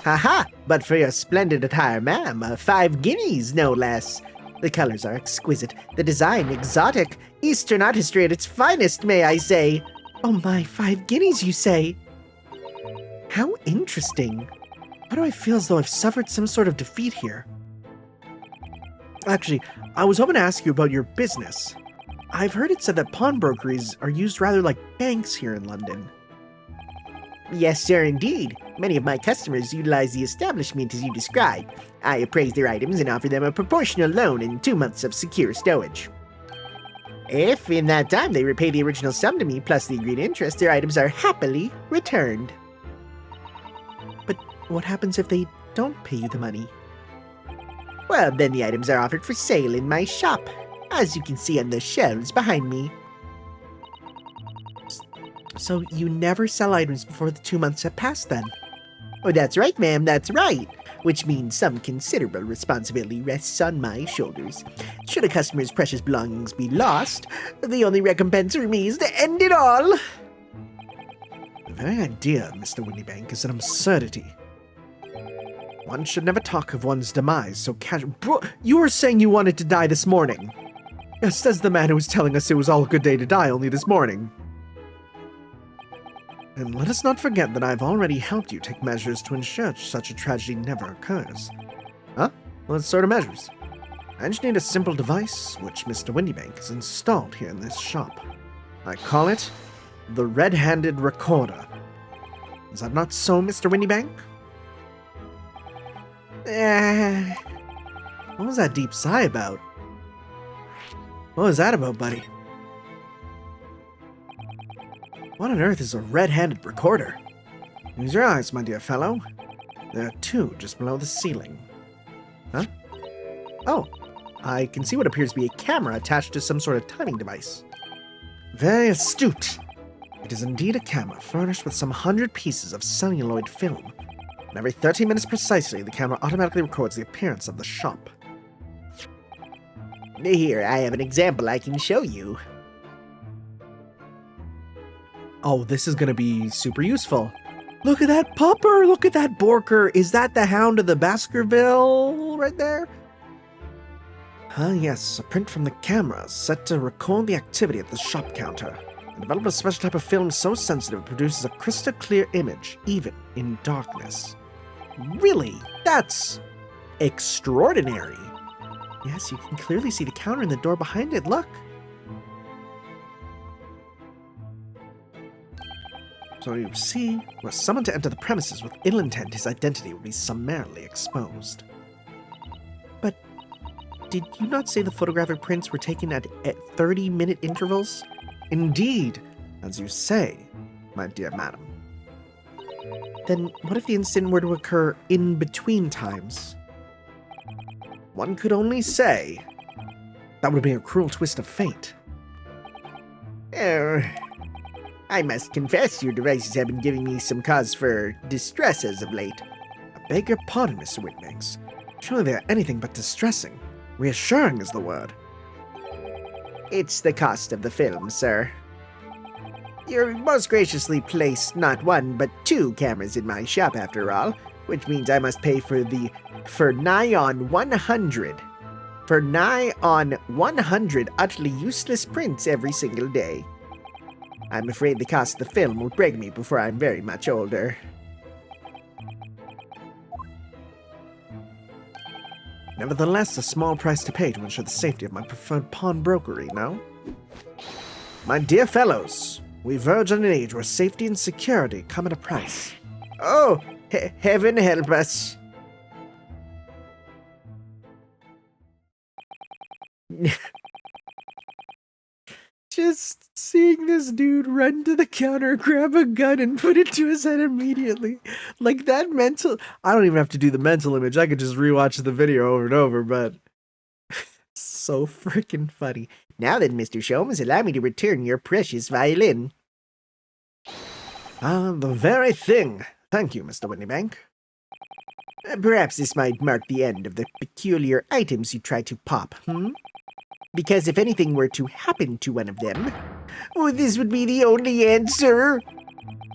Haha! But for your splendid attire, ma'am, 5 guineas, no less. The colors are exquisite, the design exotic, Eastern artistry at its finest, may I say. Oh my, 5 guineas, you say? How interesting. Why do I feel as though I've suffered some sort of defeat here? Actually, I was hoping to ask you about your business. I've heard it said that pawnbrokeries are used rather like banks here in London. Yes, sir, indeed. Many of my customers utilize the establishment as you describe. I appraise their items and offer them a proportional loan and 2 months of secure stowage. If, in that time, they repay the original sum to me plus the agreed interest, their items are happily returned. But what happens if they don't pay you the money? Well, then the items are offered for sale in my shop, as you can see on the shelves behind me. So you never sell items before the 2 months have passed, then? Oh, that's right, ma'am, that's right. Which means some considerable responsibility rests on my shoulders. Should a customer's precious belongings be lost, the only recompense for me is to end it all. The very idea, Mr. Windybank, is an absurdity. One should never talk of one's demise so casual. Bro, you were saying you wanted to die this morning. Yes, says the man who was telling us it was all a good day to die only this morning. And let us not forget that I've already helped you take measures to ensure such a tragedy never occurs. Huh? What sort of measures? I just need a simple device, which Mr. Windybank has installed here in this shop. I call it the Red-Handed Recorder. Is that not so, Mr. Windybank? What was that deep sigh about? What was that about, buddy? What on earth is a red-handed recorder? Use your eyes, my dear fellow. There are 2 just below the ceiling. Huh? Oh, I can see what appears to be a camera attached to some sort of timing device. Very astute. It is indeed a camera furnished with some 100 pieces of celluloid film. And every 30 minutes precisely, the camera automatically records the appearance of the shop. Here, I have an example I can show you. Oh, this is going to be super useful. Look at that pupper! Look at that Borker! Is that the Hound of the Baskerville right there? Yes, a print from the camera set to record the activity at the shop counter. I developed a special type of film so sensitive it produces a crystal clear image, even in darkness. Really? That's extraordinary. Yes, you can clearly see the counter and the door behind it, look. So you see, were someone to enter the premises with ill intent, his identity would be summarily exposed. But did you not say the photographic prints were taken at 30-minute intervals? Indeed, as you say, my dear madam. Then what if the incident were to occur in between times? One could only say that would be a cruel twist of fate. I must confess your devices have been giving me some cause for distress as of late. I beg your pardon, Mr. Whitbanks. Surely they are anything but distressing. Reassuring is the word. It's the cost of the film, sir. You most graciously placed not 1 but 2 cameras in my shop after all, which means I must pay for nigh on 100 utterly useless prints every single day. I'm afraid the cost of the film will break me before I'm very much older. Nevertheless, a small price to pay to ensure the safety of my preferred pawnbrokery, no? My dear fellows, we verge on an age where safety and security come at a price. Oh, heaven help us. Just seeing this dude run to the counter, grab a gun, and put it to his head immediately. Like that mental... I don't even have to do the mental image. I could just rewatch the video over and over, but... so freaking funny. Now then, Mr. Sholmes, allow me to return your precious violin. The very thing. Thank you, Mr. Windybank. Perhaps this might mark the end of the peculiar items you try to pop, Because if anything were to happen to one of them, Oh, this would be the only answer.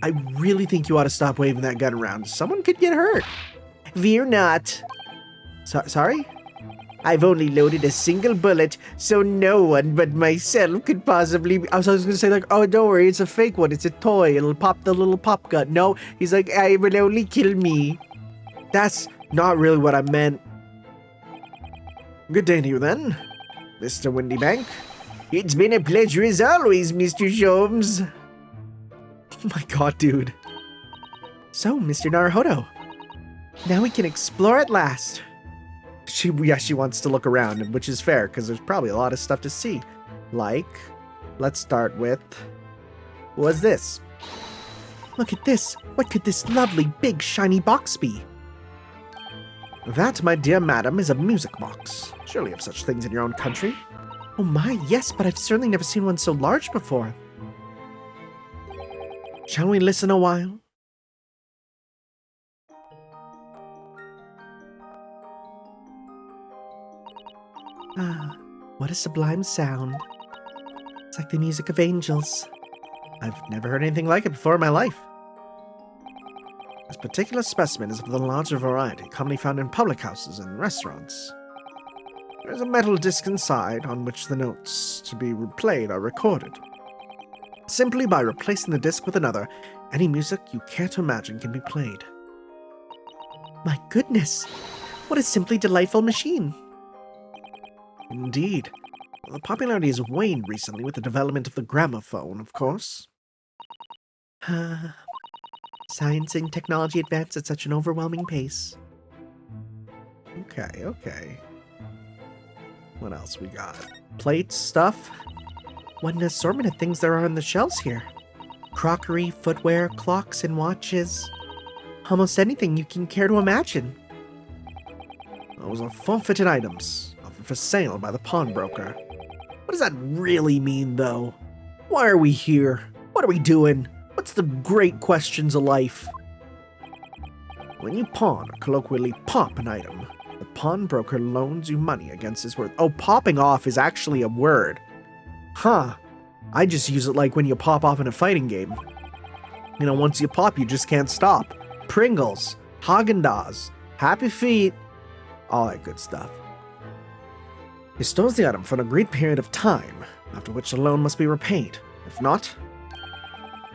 I really think you ought to stop waving that gun around. Someone could get hurt. Fear not. Sorry? I've only loaded a single bullet, so no one but myself could possibly be— I was gonna say, like, oh, don't worry, it's a fake one. It's a toy. It'll pop the little pop gun. No, he's like, I will only kill me. That's not really what I meant. Good day to you, then, Mr. Windybank. It's been a pleasure as always, Mr. Sholmes. Oh my god, dude. So, Mr. Naruhodo, now we can explore at last. She wants to look around, which is fair, because there's probably a lot of stuff to see. Like, let's start with, what's this? Look at this. What could this lovely, big, shiny box be? That, my dear madam, is a music box. Surely you have such things in your own country. Oh my, yes, but I've certainly never seen one so large before. Shall we listen a while? Ah, what a sublime sound. It's like the music of angels. I've never heard anything like it before in my life. This particular specimen is of the larger variety commonly found in public houses and restaurants. There is a metal disc inside on which the notes to be played are recorded. Simply by replacing the disc with another, any music you care to imagine can be played. My goodness, what a simply delightful machine. Indeed. Well, the popularity has waned recently with the development of the gramophone, of course. Science and technology advance at such an overwhelming pace. Okay. What else we got? Plates, stuff? What an assortment of things there are on the shelves here. Crockery, footwear, clocks, and watches. Almost anything you can care to imagine. Those are forfeited items, offered for sale by the pawnbroker. What does that really mean, though? Why are we here? What are we doing? What's the great questions of life? When you pawn, or colloquially pop an item, the pawnbroker loans you money against its worth. Oh, popping off is actually a word. Huh. I just use it like when you pop off in a fighting game. You know, once you pop, you just can't stop. Pringles, Haagen-Dazs, Happy Feet, all that good stuff. He stores the item for an agreed period of time, after which the loan must be repaid. If not,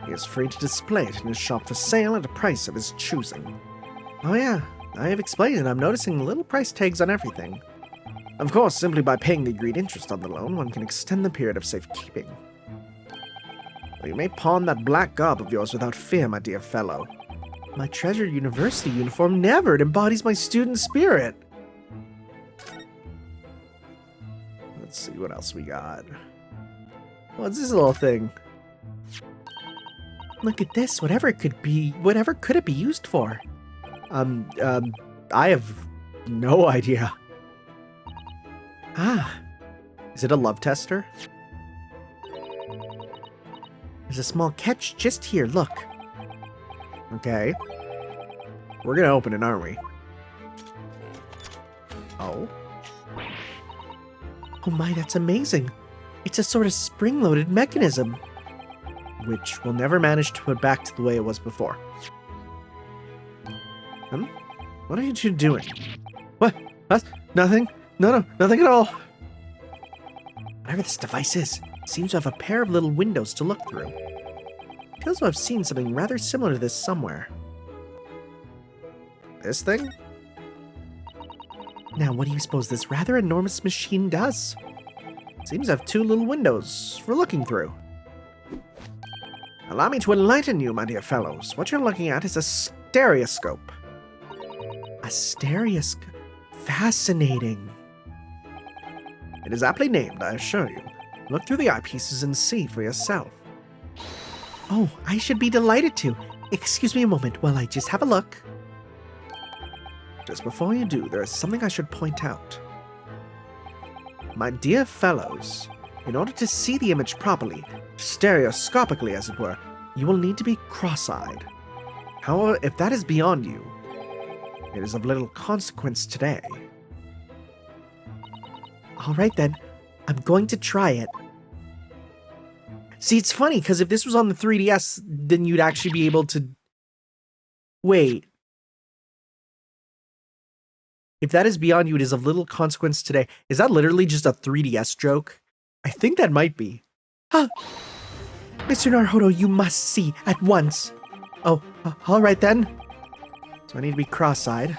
he is free to display it in his shop for sale at a price of his choosing. Oh yeah, I have explained it. I'm noticing little price tags on everything. Of course, simply by paying the agreed interest on the loan, one can extend the period of safekeeping. Well, you may pawn that black garb of yours without fear, my dear fellow. My treasured university uniform never embodies my student spirit. Let's see what else we got. What's this little thing? Look at this. Whatever could it be used for? I have no idea. Ah, is it a love tester? There's a small catch just here, look. Okay. We're gonna open it, aren't we? Oh. Oh my, that's amazing. It's a sort of spring-loaded mechanism, which we'll never manage to put back to the way it was before. What are you two doing? What? That's nothing? No, nothing at all. Whatever this device is, it seems to have a pair of little windows to look through. It feels as though I've seen something rather similar to this somewhere. This thing? Now, what do you suppose this rather enormous machine does? It seems to have two little windows for looking through. Allow me to enlighten you, my dear fellows. What you're looking at is a stereoscope. A stereoscope? Fascinating. It is aptly named, I assure you. Look through the eyepieces and see for yourself. Oh, I should be delighted to. Excuse me a moment while I just have a look. Just before you do, there is something I should point out. My dear fellows, in order to see the image properly, stereoscopically as it were, you will need to be cross-eyed. However, if that is beyond you, it is of little consequence today. All right then, I'm going to try it. See, it's funny, because if this was on the 3DS, then you'd actually be able to... Wait. If that is beyond you, it is of little consequence today. Is that literally just a 3DS joke? I think that might be. Huh. Mr. Naruhodo, you must see at once. Oh, all right then. So I need to be cross-eyed.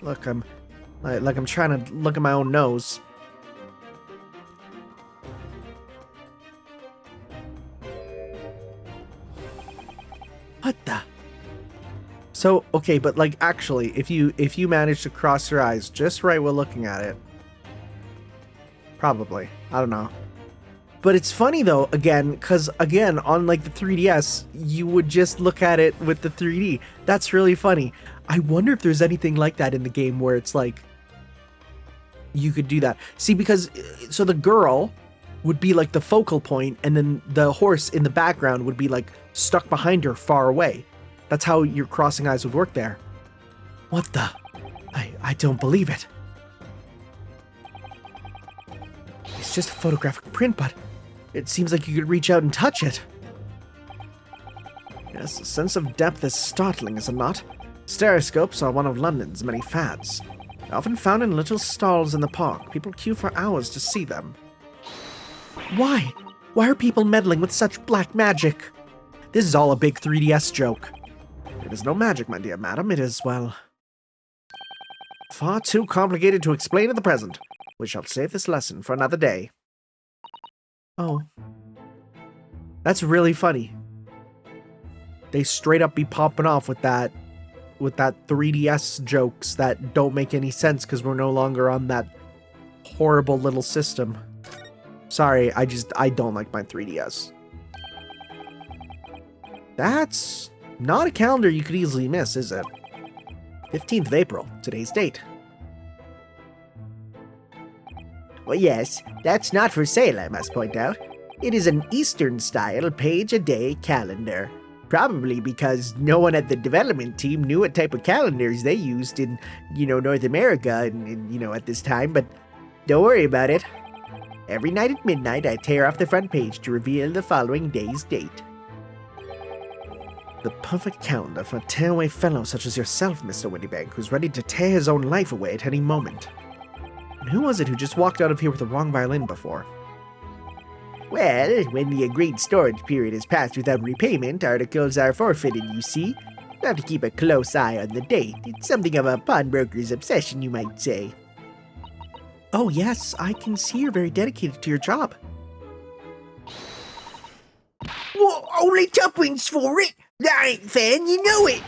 Look, I'm trying to look at my own nose. What the? So, okay, but like actually, if you manage to cross your eyes just right while looking at it, probably. I don't know. But it's funny though, again, because again, on like the 3DS, you would just look at it with the 3D. That's really funny. I wonder if there's anything like that in the game where it's like, you could do that. See, because, so the girl would be like the focal point, and then the horse in the background would be like stuck behind her far away. That's how your crossing eyes would work there. What the? I don't believe it. It's just a photographic print, but it seems like you could reach out and touch it. Yes, the sense of depth is startling, is it not? Stereoscopes are one of London's many fads. They're often found in little stalls in the park. People queue for hours to see them. Why? Why are people meddling with such black magic? This is all a big 3DS joke. It is no magic, my dear madam. It is, well, far too complicated to explain at the present. We shall save this lesson for another day. Oh. That's really funny. They straight up be popping off with that 3DS jokes that don't make any sense because we're no longer on that horrible little system. Sorry, I don't like my 3DS. That's not a calendar you could easily miss, is it? 15th of April, today's date. Well, yes, that's not for sale, I must point out. It is an Eastern-style page-a-day calendar. Probably because no one at the development team knew what type of calendars they used in, North America and at this time, but don't worry about it. Every night at midnight, I tear off the front page to reveal the following day's date. The perfect calendar for a tearaway fellow such as yourself, Mr. Windybank, who's ready to tear his own life away at any moment. And who was it who just walked out of here with the wrong violin before? Well, when the agreed storage period is passed without repayment, articles are forfeited, you see. You have to keep a close eye on the date. It's something of a pawnbroker's obsession, you might say. Oh yes, I can see you're very dedicated to your job. What? Only tuppence for it? That ain't fair, and you know it.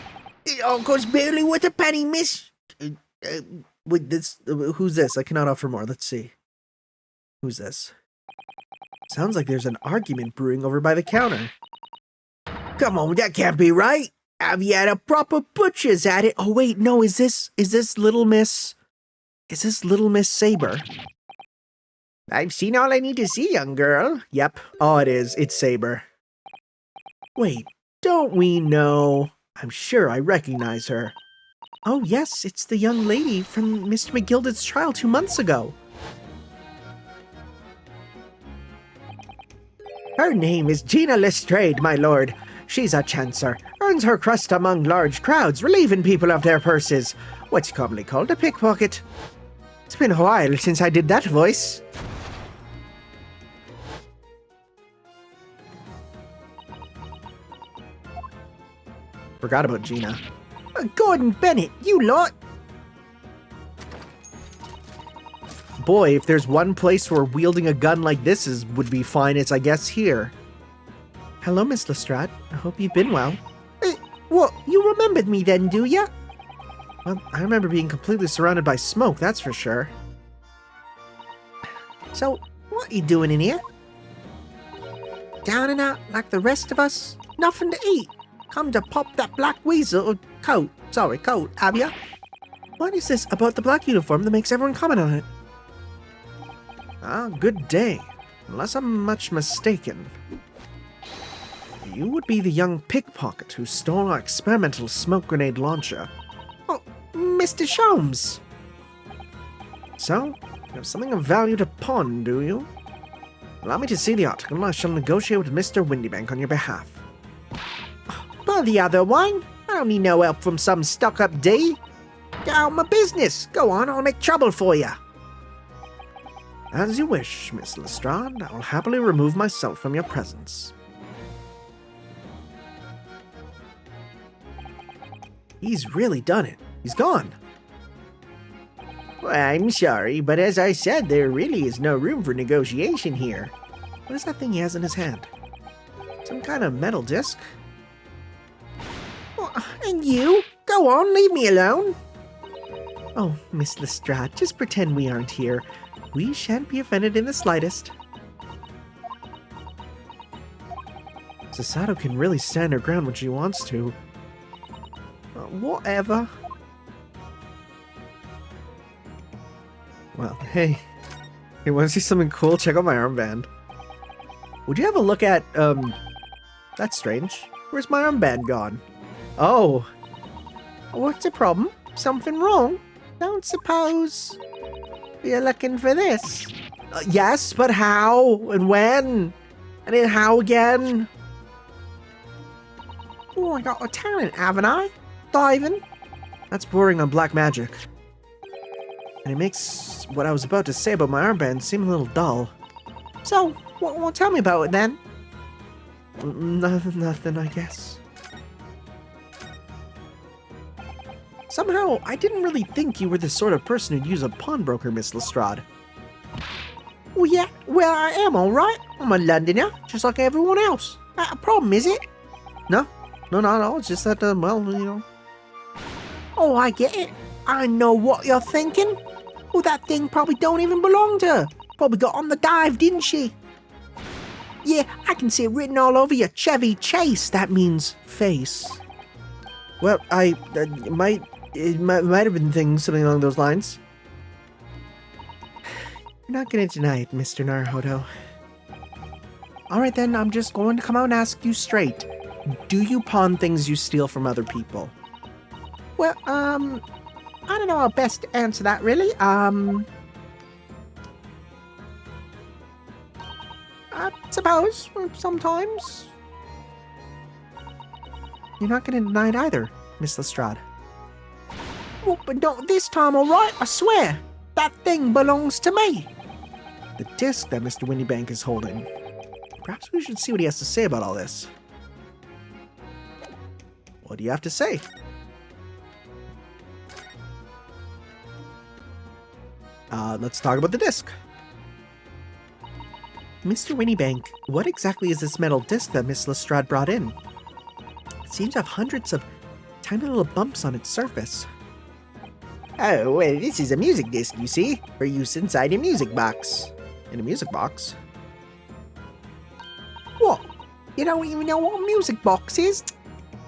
It all costs barely worth a penny, miss. Wait, who's this? I cannot offer more. Let's see. Who's this? Sounds like there's an argument brewing over by the counter. Come on, that can't be right. Have you had a proper butcher's at it? Oh wait, no, is this Little Miss? Is this Little Miss Saber? I've seen all I need to see, young girl. Yep. Oh, it is. It's Saber. Wait, don't we know? I'm sure I recognize her. Oh yes, it's the young lady from Mr. McGilded's trial 2 months ago. Her name is Gina Lestrade, my lord. She's a chancer, earns her crust among large crowds, relieving people of their purses. What's commonly called a pickpocket. It's been a while since I did that voice. Forgot about Gina. Gordon Bennett, you lot! Boy, if there's one place where wielding a gun like this would be fine, it's I guess here. Hello, Miss Lestrade. I hope you've been well. What? You remembered me then, do ya? Well, I remember being completely surrounded by smoke, that's for sure. So, what are you doing in here? Down and out like the rest of us? Nothing to eat. Come to pop that black weasel coat, have ya? What is this about the black uniform that makes everyone comment on it? Ah, good day. Unless I'm much mistaken. You would be the young pickpocket who stole our experimental smoke grenade launcher. Oh, Mr. Sholmes! So, you have something of value to pawn, do you? Allow me to see the article. I shall negotiate with Mr. Windybank on your behalf. But the other one? I don't need no help from some stuck-up D. Get out of my business. Go on, I'll make trouble for you. As you wish, Miss Lestrade. I will happily remove myself from your presence. He's really done it. He's gone. Well, I'm sorry, but as I said, there really is no room for negotiation here. What is that thing he has in his hand? Some kind of metal disc? And you? Go on, leave me alone. Oh, Miss Lestrade, just pretend we aren't here. We shan't be offended in the slightest. Sasato can really stand her ground when she wants to. Whatever. Well, hey. Hey, want to see something cool? Check out my armband. Would you have a look at, That's strange. Where's my armband gone? Oh. What's the problem? Something wrong? Don't suppose you're looking for this? Yes, but how? And when? And then how again? Oh, I got a talent, haven't I? Diving? That's bordering on black magic. And it makes what I was about to say about my armband seem a little dull. So, well, tell me about it then. Nothing, I guess. Somehow, I didn't really think you were the sort of person who'd use a pawnbroker, Miss Lestrade. Well, yeah, well, I am, alright. I'm a Londoner, just like everyone else. Not a problem, is it? No, not at all. It's just that, well, you know. Oh, I get it. I know what you're thinking. Well, that thing probably don't even belong to her. Probably got on the dive, didn't she? Yeah, I can see it written all over your Chevy Chase. That means face. Well, it might have been something along those lines. You're not gonna deny it, Mr. Naruhodo. Alright then, I'm just going to come out and ask you straight. Do you pawn things you steal from other people? Well, I don't know how best to answer that, really. I suppose, sometimes. You're not gonna deny it either, Miss Lestrade. Well, but not this time, alright? I swear. That thing belongs to me. The disc that Mr. Windybank is holding. Perhaps we should see what he has to say about all this. What do you have to say? Let's talk about the disc. Mr. Windybank, what exactly is this metal disc that Miss Lestrade brought in? It seems to have hundreds of tiny little bumps on its surface. Oh, well, this is a music disc, you see, for use inside a music box. In a music box? What? You don't even know what a music box is?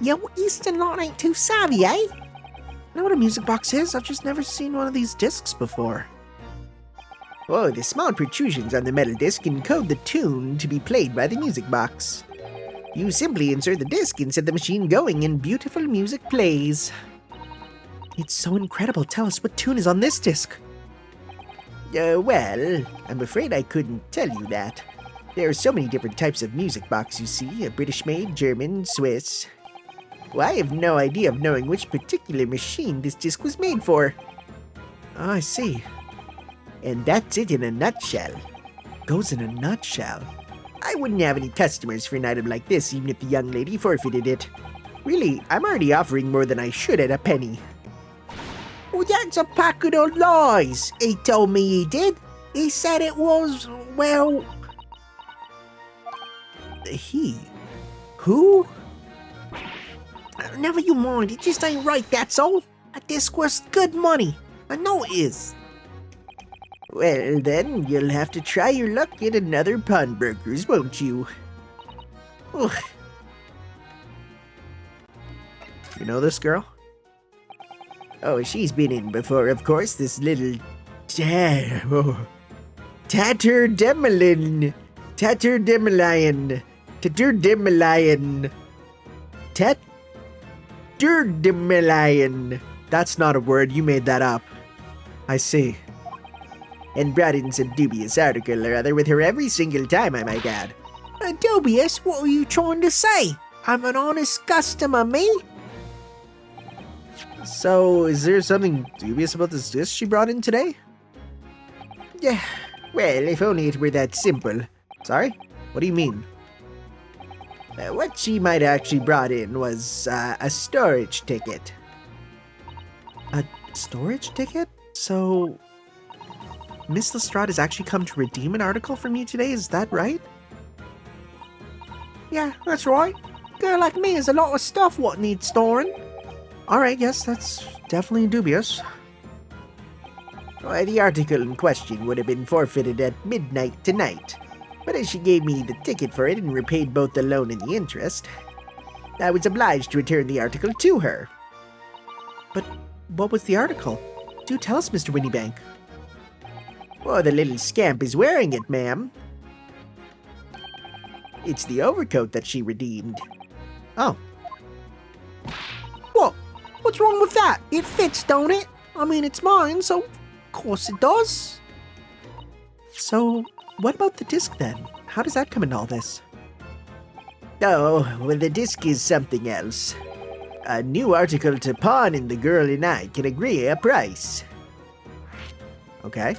Yo, Eastern lot ain't too savvy, eh? I know what a music box is, I've just never seen one of these discs before. Oh, the small protrusions on the metal disc encode the tune to be played by the music box. You simply insert the disc and set the machine going and beautiful music plays. It's so incredible. Tell us what tune is on this disc. Well, I'm afraid I couldn't tell you that. There are so many different types of music box, you see. British-made, German, Swiss. Well, I have no idea of knowing which particular machine this disc was made for. Oh, I see. And that's it in a nutshell. Goes in a nutshell. I wouldn't have any customers for an item like this, even if the young lady forfeited it. Really, I'm already offering more than I should at a penny. Well, that's a packet of lies. He told me he did. He said it was, well... He? Who? Never you mind, it just ain't right, that's all. A disc worth good money. I know it is. Well, then, you'll have to try your luck at another pawnbroker's, won't you? Ugh. You know this girl? Oh, she's been in before, of course, this little... Tatterdemelin. Tatterdemelion. Tatterdemelion. That's not a word, you made that up. I see. And brought in some dubious article or other with her every single time, I might add. Dubious? What are you trying to say? I'm an honest customer, me. So, is there something dubious about this disc she brought in today? Yeah, well, if only it were that simple. Sorry? What do you mean? What she might have actually brought in was a storage ticket. A storage ticket? So, Miss Lestrade has actually come to redeem an article from you today, is that right? Yeah, that's right. Girl like me has a lot of stuff what needs storing. Alright, yes, that's definitely dubious. The article in question would have been forfeited at midnight tonight, but as she gave me the ticket for it and repaid both the loan and the interest, I was obliged to return the article to her. But what was the article? Do tell us, Mr. Winniebank. Oh, the little scamp is wearing it, ma'am. It's the overcoat that she redeemed. Oh. What? What's wrong with that? It fits, don't it? I mean, it's mine, so of course it does. So, what about the disc then? How does that come into all this? Oh, well, the disc is something else. A new article to pawn and the girl and I can agree a price. Okay.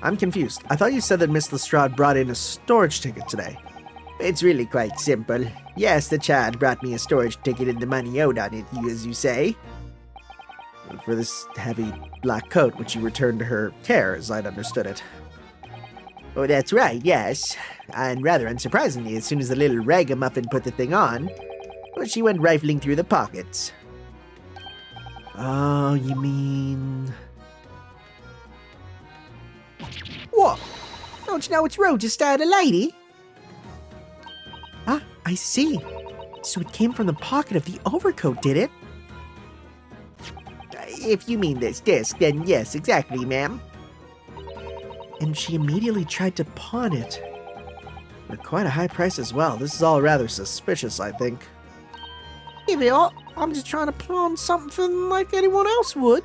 I'm confused. I thought you said that Miss Lestrade brought in a storage ticket today. It's really quite simple. Yes, the child brought me a storage ticket and the money owed on it, as you say. For this heavy black coat, which you returned to her care, as I'd understood it. Oh, that's right, yes. And rather unsurprisingly, as soon as the little ragamuffin put the thing on, well, she went rifling through the pockets. Oh, you mean... What? Don't you know it's rude to stare at a lady? Ah, I see. So it came from the pocket of the overcoat, did it? If you mean this disc, then yes, exactly, ma'am. And she immediately tried to pawn it. For quite a high price as well. This is all rather suspicious, I think. Give it up. I'm just trying to pawn something like anyone else would.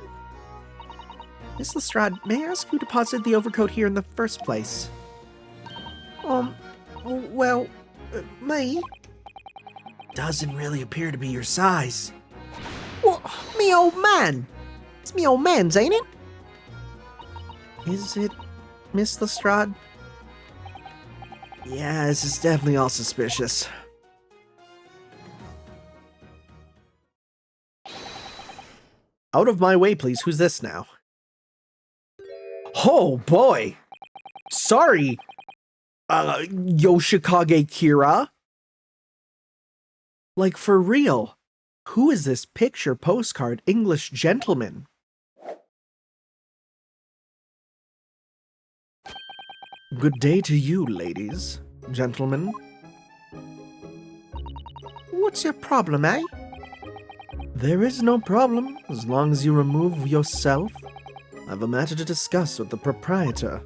Miss Lestrade, may I ask who deposited the overcoat here in the first place? Well, me? Doesn't really appear to be your size. What? Me old man? It's me old man's, ain't it? Is it Miss Lestrade? Yeah, this is definitely all suspicious. Out of my way, please. Who's this now? Oh, boy! Sorry! Yoshikage Kira? Like, for real? Who is this picture postcard English gentleman? Good day to you, ladies, gentlemen. What's your problem, eh? There is no problem, as long as you remove yourself. I have a matter to discuss with the proprietor.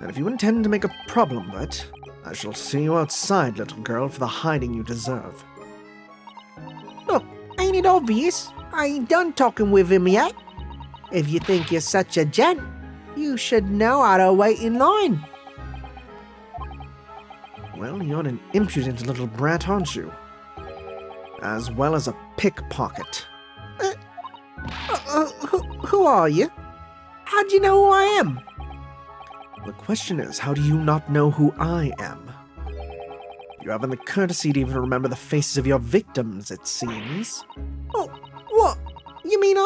And if you intend to make a problem of it, I shall see you outside, little girl, for the hiding you deserve. Look, ain't it obvious? I ain't done talking with him yet. If you think you're such a gent, you should know how to wait in line. Well, you're an impudent little brat, aren't you? As well as a pickpocket. Who are you? How do you know who I am? The question is, how do you not know who I am? You haven't the courtesy to even remember the faces of your victims, it seems. Oh, what? You mean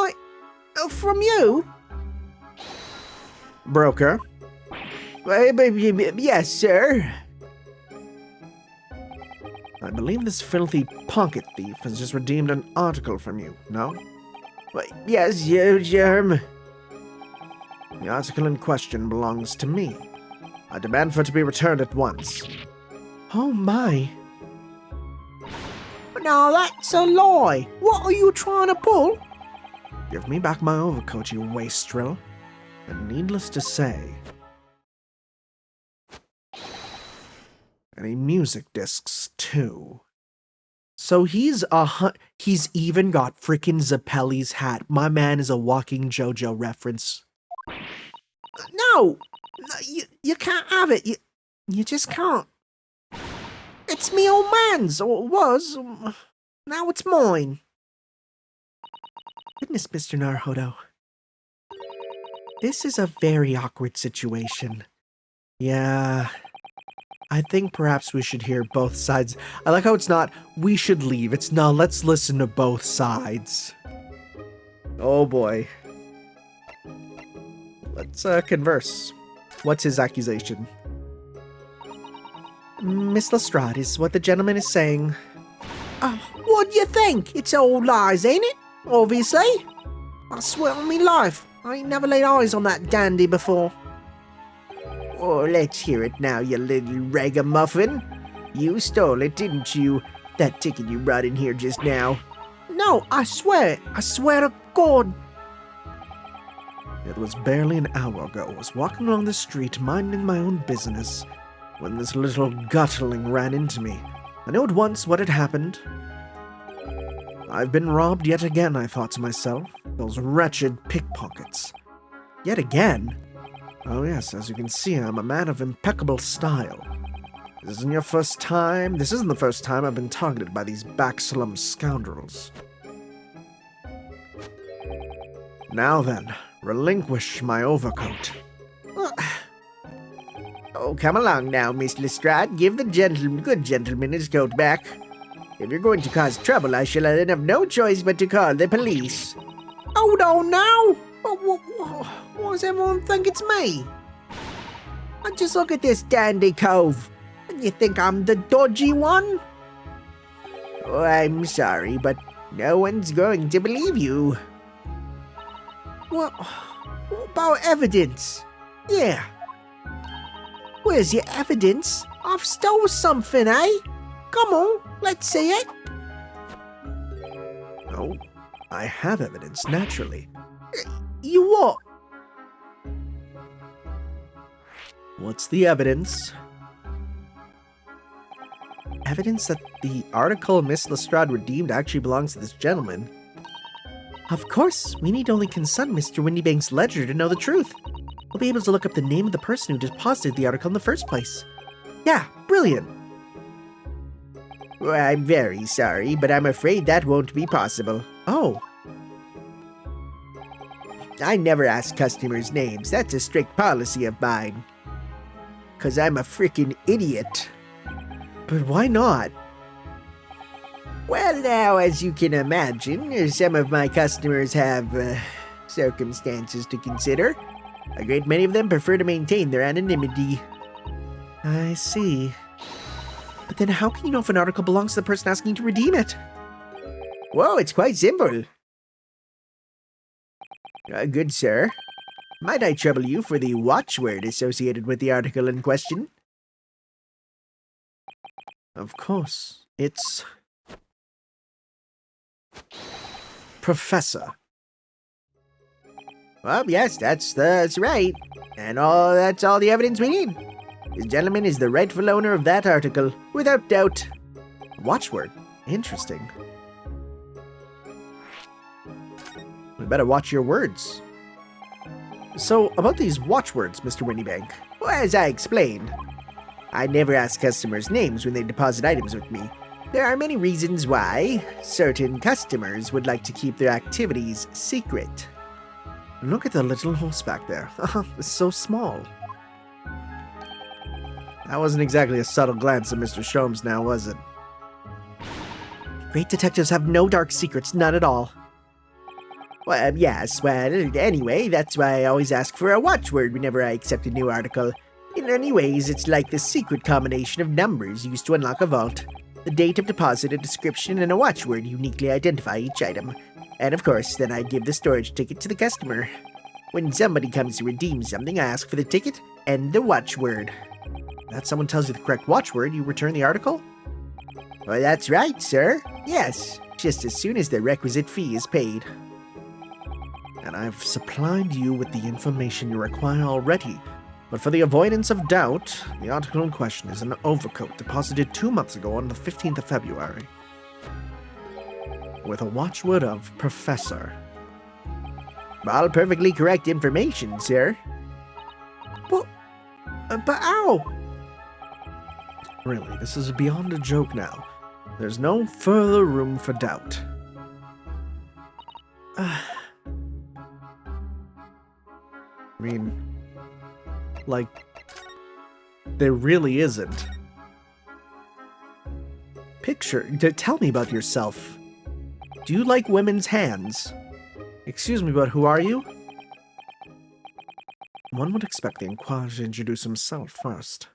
from you? Broker? Yes, sir. I believe this filthy pocket thief has just redeemed an article from you, no? Yes, Germ. The article in question belongs to me. I demand for it to be returned at once. Oh my. Now that's a lie. What are you trying to pull? Give me back my overcoat, you wastrel. And needless to say, any music discs too. So he's even got freaking Zappelli's hat. My man is a walking JoJo reference. No, you can't have it. You just can't. It's me old man's, or it was. Now it's mine. Goodness, Mr. Naruhodo. This is a very awkward situation. Yeah, I think perhaps we should hear both sides. I like how it's not, we should leave. It's no, let's listen to both sides. Oh boy. Let's converse. What's his accusation? Miss Lestrade, is what the gentleman is saying. What do you think? It's all lies, ain't it? Obviously. I swear on me life, I ain't never laid eyes on that dandy before. Oh, let's hear it now, you little ragamuffin. You stole it, didn't you? That ticket you brought in here just now. No, I swear to God. It was barely an hour ago. I was walking along the street, minding my own business, when this little gutling ran into me. I knew at once what had happened. I've been robbed yet again, I thought to myself. Those wretched pickpockets. Yet again? Oh yes, as you can see, I'm a man of impeccable style. This isn't the first time I've been targeted by these backslum scoundrels. Now then, relinquish my overcoat. Oh, come along now, Miss Lestrade. Give the good gentleman his coat back. If you're going to cause trouble, I shall then have no choice but to call the police. Hold on now! Why does everyone think it's me? And just look at this dandy cove. And you think I'm the dodgy one? Oh, I'm sorry, but no one's going to believe you. What about evidence? Yeah. Where's your evidence? I've stole something, eh? Come on, let's see it. No, I have evidence, naturally. You what? What's the evidence? Evidence that the article Miss Lestrade redeemed actually belongs to this gentleman. Of course, we need only consult Mr. Windybank's ledger to know the truth. We'll be able to look up the name of the person who deposited the article in the first place. Yeah, brilliant. Well, I'm very sorry, but I'm afraid that won't be possible. Oh. I never ask customers' names. That's a strict policy of mine. 'Cause I'm a frickin' idiot. But why not? Well, now, as you can imagine, some of my customers have circumstances to consider. A great many of them prefer to maintain their anonymity. I see. But then how can you know if an article belongs to the person asking to redeem it? Whoa, it's quite simple. Good sir, might I trouble you for the watchword associated with the article in question? Of course, it's... Professor. Well, yes, that's right. And that's all the evidence we need. This gentleman is the rightful owner of that article, without doubt. Watchword? Interesting. We better watch your words. So, about these watchwords, Mr. Windybank. Well, as I explained, I never ask customers' names when they deposit items with me. There are many reasons why certain customers would like to keep their activities secret. Look at the little horse back there. It's so small. That wasn't exactly a subtle glance at Mr. Sholmes now, was it? Great detectives have no dark secrets, none at all. Well, yes, well, anyway, that's why I always ask for a watchword whenever I accept a new article. In many ways, it's like the secret combination of numbers used to unlock a vault. The date of deposit, a description, and a watchword uniquely identify each item. And of course, then I give the storage ticket to the customer. When somebody comes to redeem something, I ask for the ticket and the watchword. That someone tells you the correct watchword, you return the article? Well, that's right, sir. Yes, just as soon as the requisite fee is paid. And I've supplied you with the information you require already. But for the avoidance of doubt, the article in question is an overcoat deposited 2 months ago on the 15th of February. with a watchword of Professor. All perfectly correct information, sir. But how? Really, this is beyond a joke now. There's no further room for doubt. I mean, like, there really isn't. Tell me about yourself. Do you like women's hands? Excuse me, but who are you? One would expect the inquirer to introduce himself first.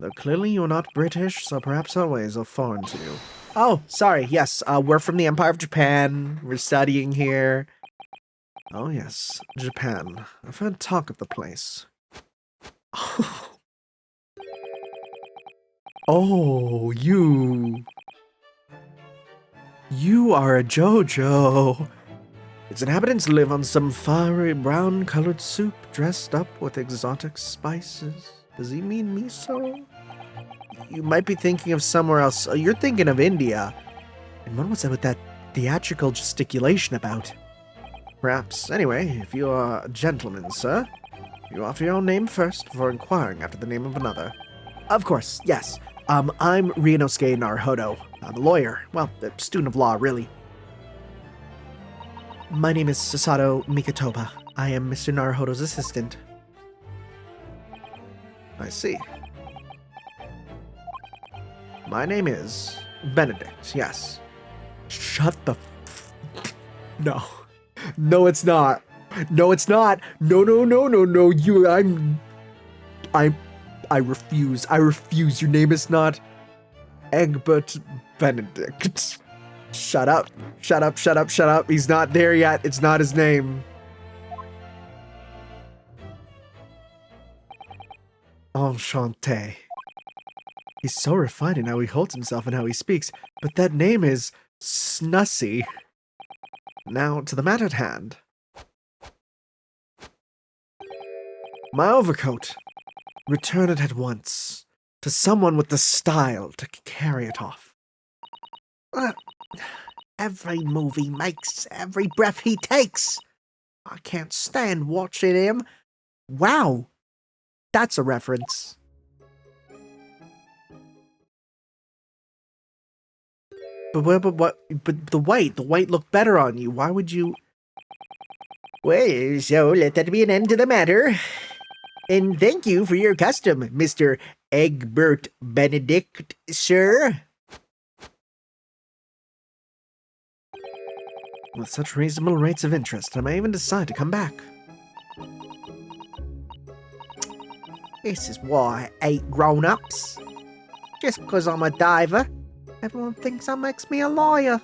Though clearly you're not British, so perhaps our ways are foreign to you. Oh, sorry, yes, we're from the Empire of Japan. We're studying here. Oh yes, Japan. I've heard talk of the place. Oh, you are a JoJo. Its inhabitants live on some fiery brown-colored soup dressed up with exotic spices. Does he mean miso? You might be thinking of somewhere else. Oh, you're thinking of India. And what was that with that theatrical gesticulation about? Perhaps. Anyway, if you are a gentleman, sir, you offer your own name first before inquiring after the name of another. Of course, yes. I'm Ryunosuke Naruhodo. I'm a lawyer. Well, a student of law, really. My name is Sasato Mikatoba. I am Mr. Naruhodo's assistant. I see. My name is Benedict, yes. Shut the No. No, it's not. No, it's not. No. I refuse. Your name is not Egbert Benedict. Shut up. He's not there yet. It's not his name. Enchanté. He's so refined in how he holds himself and how he speaks, but that name is Snussy. Now, to the matter at hand. My overcoat. Return it at once to someone with the style to carry it off. Every move he makes, every breath he takes. I can't stand watching him. Wow, that's a reference. But the white looked better on you. Why would you? Well, so let that be an end to the matter. And thank you for your custom, Mr. Egbert Benedict, sir. With such reasonable rates of interest, I may even decide to come back. This is why I hate grown-ups. Just because I'm a diver, everyone thinks that makes me a liar.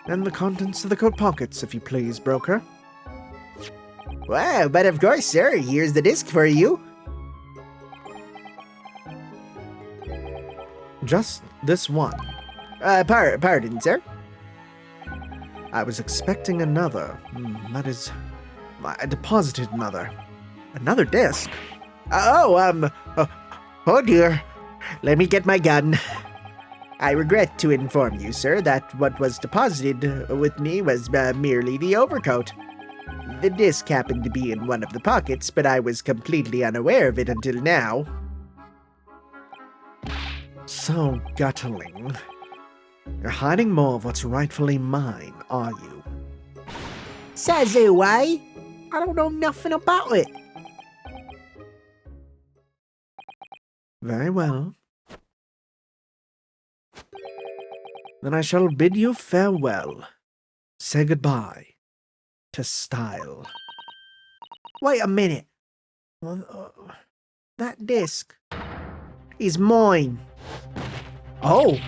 And the contents of the coat pockets, if you please, broker. Wow, but of course, sir. Here's the disc for you. Just this one. Pardon, sir? I was expecting another. That is... I deposited another. Another disc? Oh dear. Let me get my gun. I regret to inform you, sir, that what was deposited with me was merely the overcoat. The disc happened to be in one of the pockets, but I was completely unaware of it until now. So guttling. You're hiding more of what's rightfully mine, are you? Says who, eh? I don't know nothing about it. Very well. Then I shall bid you farewell. Say goodbye to style. Wait a minute. That disc is mine. Oh!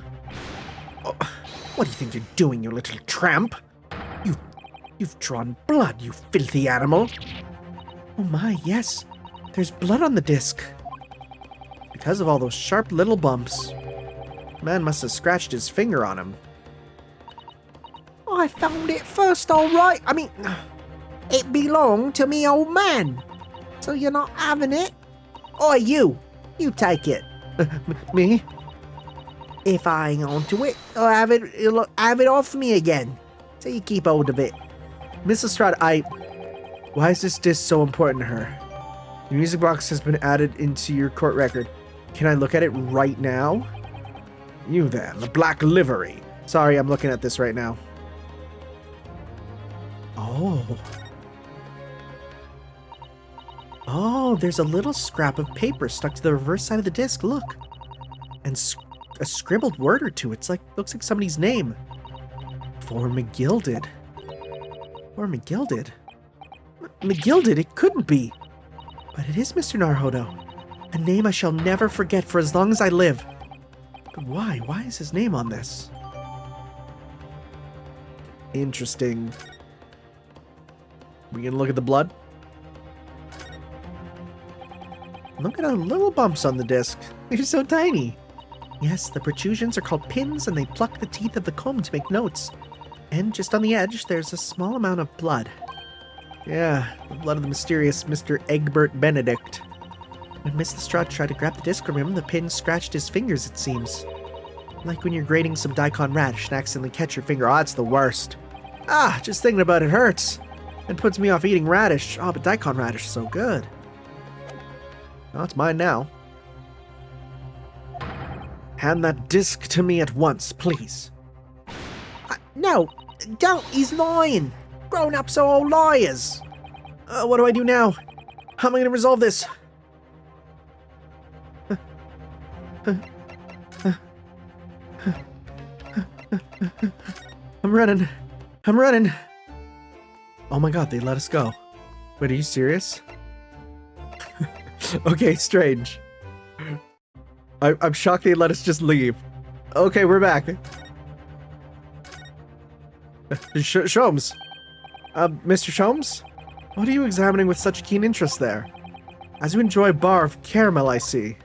What do you think you're doing, you little tramp? You've drawn blood, you filthy animal. Oh my, yes. There's blood on the disc. Because of all those sharp little bumps. Man must have scratched his finger on him. I found it first, all right. I mean, it belonged to me old man. So you're not having it? Or you take it. Me? If I hang on to it, it'll have it off me again. So you keep hold of it. Miss Lestrade, why is this disc so important to her? The music box has been added into your court record. Can I look at it right now? You then, the black livery. Sorry, I'm looking at this right now. Oh, there's a little scrap of paper stuck to the reverse side of the disc. Look. And a scribbled word or two. Looks like somebody's name. For McGilded. Or McGilded. McGilded? It couldn't be. But it is Mr. Naruhodo. A name I shall never forget for as long as I live. But why? Why is his name on this? Interesting. We gonna look at the blood? Look at the little bumps on the disc. They're so tiny. Yes, the protrusions are called pins, and they pluck the teeth of the comb to make notes. And just on the edge, there's a small amount of blood. Yeah, the blood of the mysterious Mr. Egbert Benedict. When Miss Lestrade tried to grab the disc from him, the pin scratched his fingers, it seems. Like when you're grating some daikon radish and accidentally catch your finger. Oh, it's the worst. Just thinking about it hurts. It puts me off eating radish. Oh, but daikon radish is so good. Oh, it's mine now. Hand that disc to me at once, please. No, don't. He's lying. Grown-ups are all liars. What do I do now? How am I going to resolve this? I'm running. Oh my god, they let us go. Wait, are you serious? Okay, strange. I'm shocked they let us just leave. Okay, we're back. Sholmes. Mr. Sholmes? What are you examining with such keen interest there? As you enjoy a bar of caramel, I see.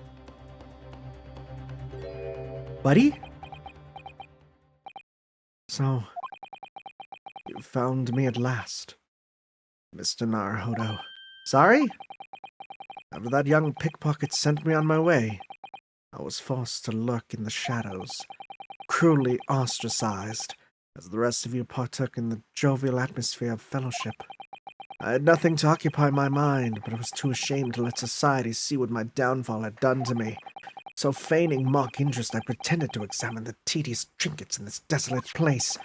Buddy? So, you found me at last, Mr. Naruhodo. Sorry? After that young pickpocket sent me on my way, I was forced to lurk in the shadows, cruelly ostracized, as the rest of you partook in the jovial atmosphere of fellowship. I had nothing to occupy my mind, but I was too ashamed to let society see what my downfall had done to me. So feigning mock interest, I pretended to examine the tedious trinkets in this desolate place,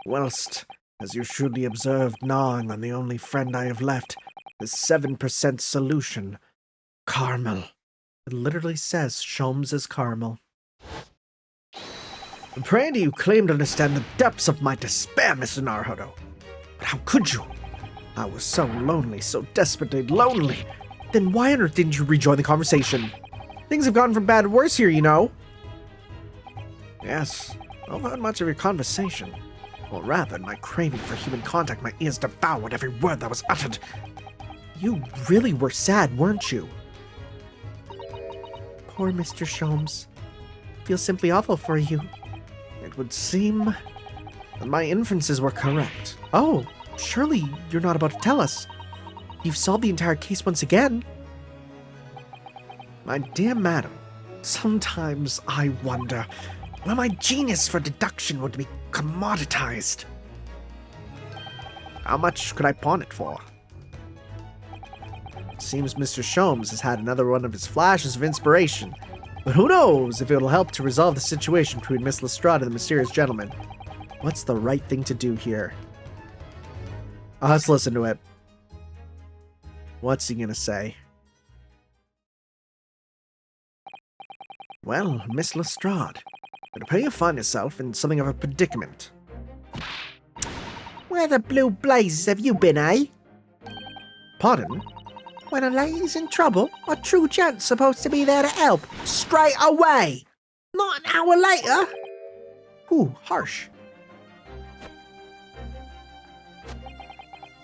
whilst, as you shrewdly observed, gnawing on the only friend I have left, the 7% solution, caramel. It literally says Sholmes' caramel. Pray do you claim to understand the depths of my despair, Mr. Naruhodo? But how could you? I was so lonely, so desperately lonely. Then why on earth didn't you rejoin the conversation? Things have gone from bad to worse here, you know. Yes, I've heard much of your conversation. Or rather, in my craving for human contact, my ears devoured every word that was uttered. You really were sad, weren't you? Poor Mr. Sholmes. I feel simply awful for you. It would seem that my inferences were correct. Oh, surely you're not about to tell us. You've solved the entire case once again. My dear madam, sometimes I wonder where my genius for deduction would be commoditized. How much could I pawn it for? Seems Mr. Sholmes has had another one of his flashes of inspiration, but who knows if it'll help to resolve the situation between Miss Lestrade and the mysterious gentleman. What's the right thing to do here? Let's listen to it. What's he gonna say? Well, Miss Lestrade, it appears you find yourself in something of a predicament. Where the blue blazes have you been, eh? Pardon? When a lady's in trouble, a true gent's supposed to be there to help, straight away. Not an hour later. Ooh, harsh.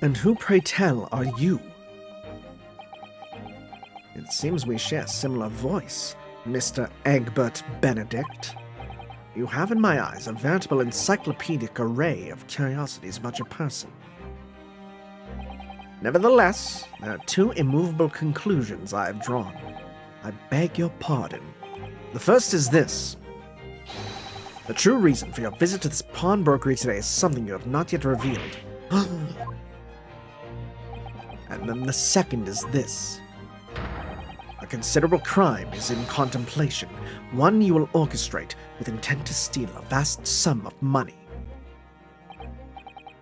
And who, pray tell, are you? It seems we share a similar voice, Mr. Egbert Benedict. You have in my eyes a veritable encyclopedic array of curiosities about your person. Nevertheless, there are two immovable conclusions I have drawn. I beg your pardon. The first is this. The true reason for your visit to this pawnbrokery today is something you have not yet revealed. And then the second is this. A considerable crime is in contemplation, one you will orchestrate with intent to steal a vast sum of money.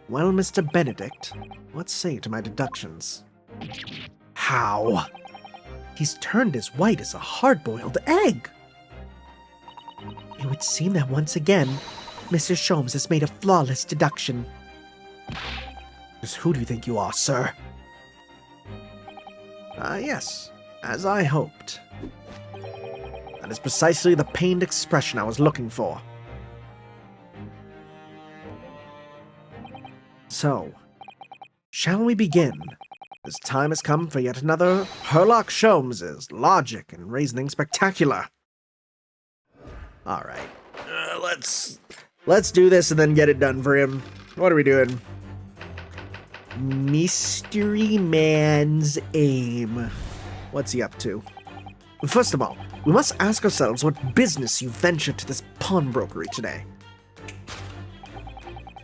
Well, Mr. Benedict, what say you to my deductions? How? He's turned as white as a hard-boiled egg. It would seem that once again, Mr. Sholmes has made a flawless deduction. Just who do you think you are, sir? Yes, as I hoped. That is precisely the pained expression I was looking for. So, shall we begin? This time has come for yet another Herlock Sholmes's logic and reasoning spectacular. All right, let's do this and then get it done for him. What are we doing? Mystery Man's Aim. What's he up to? First of all, we must ask ourselves what business you ventured to this pawnbrokery today.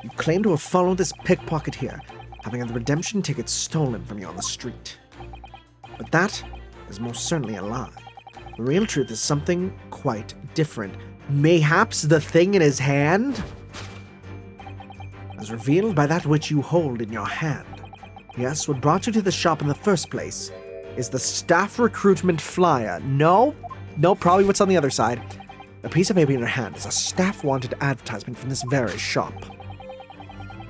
You claim to have followed this pickpocket here, having had the redemption ticket stolen from you on the street. But that is most certainly a lie. The real truth is something quite different. Mayhaps the thing in his hand? As revealed by that which you hold in your hand. Yes, what brought you to the shop in the first place is the staff recruitment flyer. No, probably what's on the other side. A piece of paper in your hand is a staff wanted advertisement from this very shop.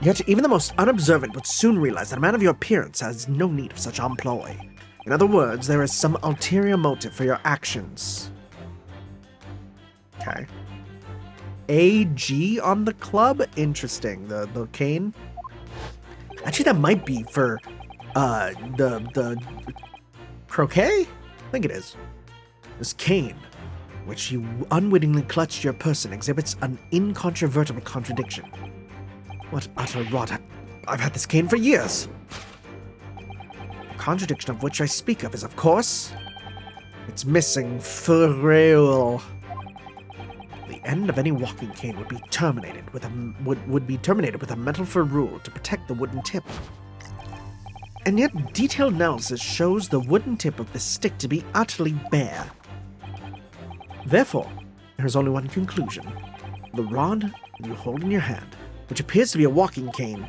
Yet even the most unobservant would soon realize that a man of your appearance has no need of such employ. In other words, there is some ulterior motive for your actions. Okay. AG on the club? Interesting. The cane? Actually, that might be for, the croquet? I think it is. This cane, which you unwittingly clutched your person, exhibits an incontrovertible contradiction. What utter rot. I've had this cane for years. The contradiction of which I speak of is, of course, it's missing ferrule. The end of any walking cane would be terminated with a metal ferrule to protect the wooden tip. And yet detailed analysis shows the wooden tip of the stick to be utterly bare. Therefore, there is only one conclusion. The rod you hold in your hand, which appears to be a walking cane,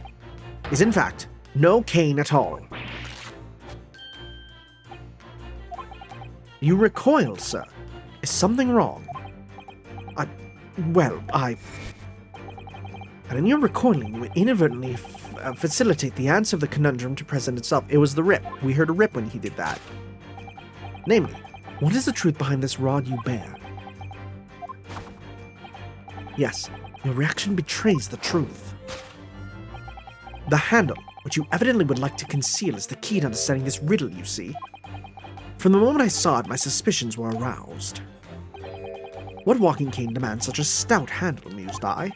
is in fact no cane at all. You recoil, sir. Is something wrong? And in your recoiling, you inadvertently facilitate the answer of the conundrum to present itself. It was the rip. We heard a rip when he did that. Namely, what is the truth behind this rod you bear? Yes, your reaction betrays the truth. The handle, which you evidently would like to conceal, is the key to understanding this riddle, you see. From the moment I saw it, my suspicions were aroused. What walking cane demands such a stout handle, mused I?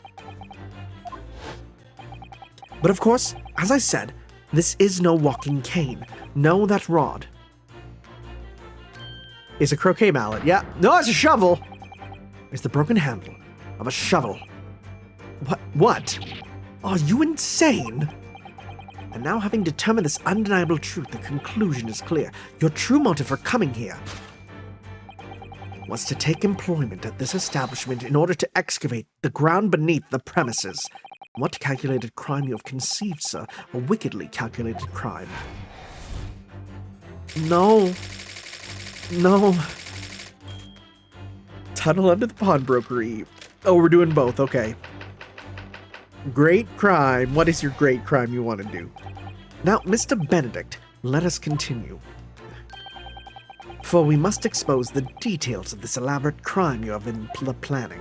But of course, as I said, this is no walking cane. No, that rod is a croquet mallet. Yeah, no, it's a shovel. It's the broken handle of a shovel. What? Are you insane? And now, having determined this undeniable truth, the conclusion is clear. Your true motive for coming here was to take employment at this establishment in order to excavate the ground beneath the premises. What calculated crime you have conceived, sir? A wickedly calculated crime. No. Tunnel under the pawnbrokery. Oh, we're doing both, okay. Great crime. What is your great crime you want to do? Now, Mr. Benedict, let us continue. For we must expose the details of this elaborate crime you have been planning.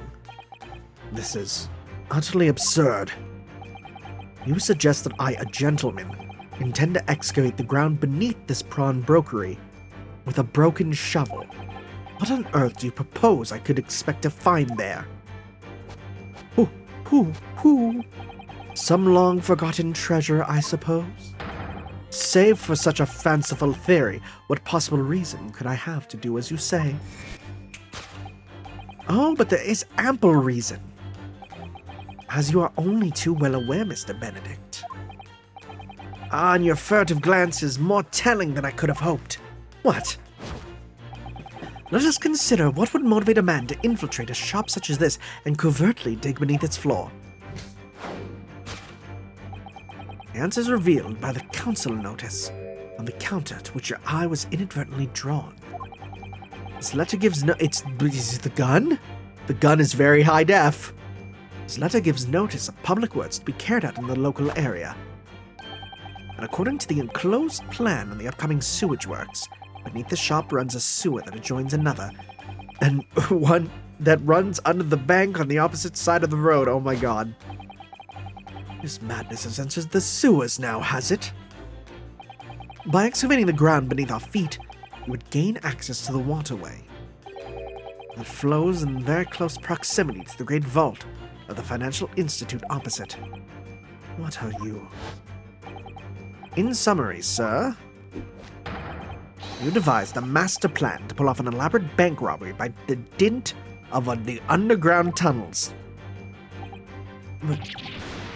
This is utterly absurd. You suggest that I, a gentleman, intend to excavate the ground beneath this pawnbrokery with a broken shovel. What on earth do you propose I could expect to find there? Some long-forgotten treasure, I suppose? Save for such a fanciful theory, what possible reason could I have to do as you say? Oh, but there is ample reason. As you are only too well aware, Mr. Benedict. Ah, and your furtive glance is more telling than I could have hoped. What? Let us consider what would motivate a man to infiltrate a shop such as this and covertly dig beneath its floor. The answer is revealed by the council notice on the counter to which your eye was inadvertently drawn. This letter gives is it the gun? The gun is very high def. This letter gives notice of public works to be carried out in the local area. And according to the enclosed plan on the upcoming sewage works, beneath the shop runs a sewer that adjoins another, and one that runs under the bank on the opposite side of the road. Oh my god. This madness has entered the sewers now, has it? By excavating the ground beneath our feet, you would gain access to the waterway that flows in very close proximity to the great vault of the financial institute opposite. What are you? In summary, sir, you devised a master plan to pull off an elaborate bank robbery by the dint of the underground tunnels.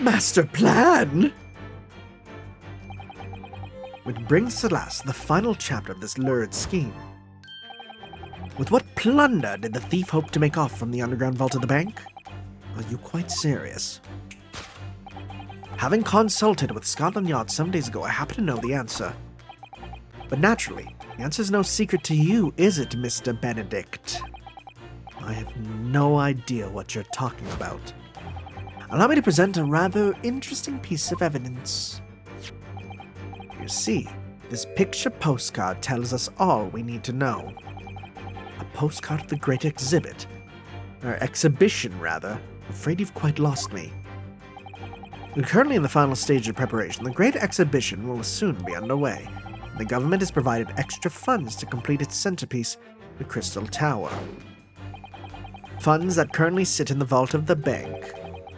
Master plan? Which brings to last the final chapter of this lurid scheme. With what plunder did the thief hope to make off from the underground vault of the bank? Are you quite serious? Having consulted with Scotland Yard some days ago, I happen to know the answer. But naturally, the answer is no secret to you, is it, Mr. Benedict? I have no idea what you're talking about. Allow me to present a rather interesting piece of evidence. You see, this picture postcard tells us all we need to know. A postcard of the great exhibit. Or exhibition, rather. I'm afraid you've quite lost me. We're currently in the final stage of preparation. The great exhibition will soon be underway. The government has provided extra funds to complete its centerpiece, the Crystal Tower. Funds that currently sit in the vault of the bank,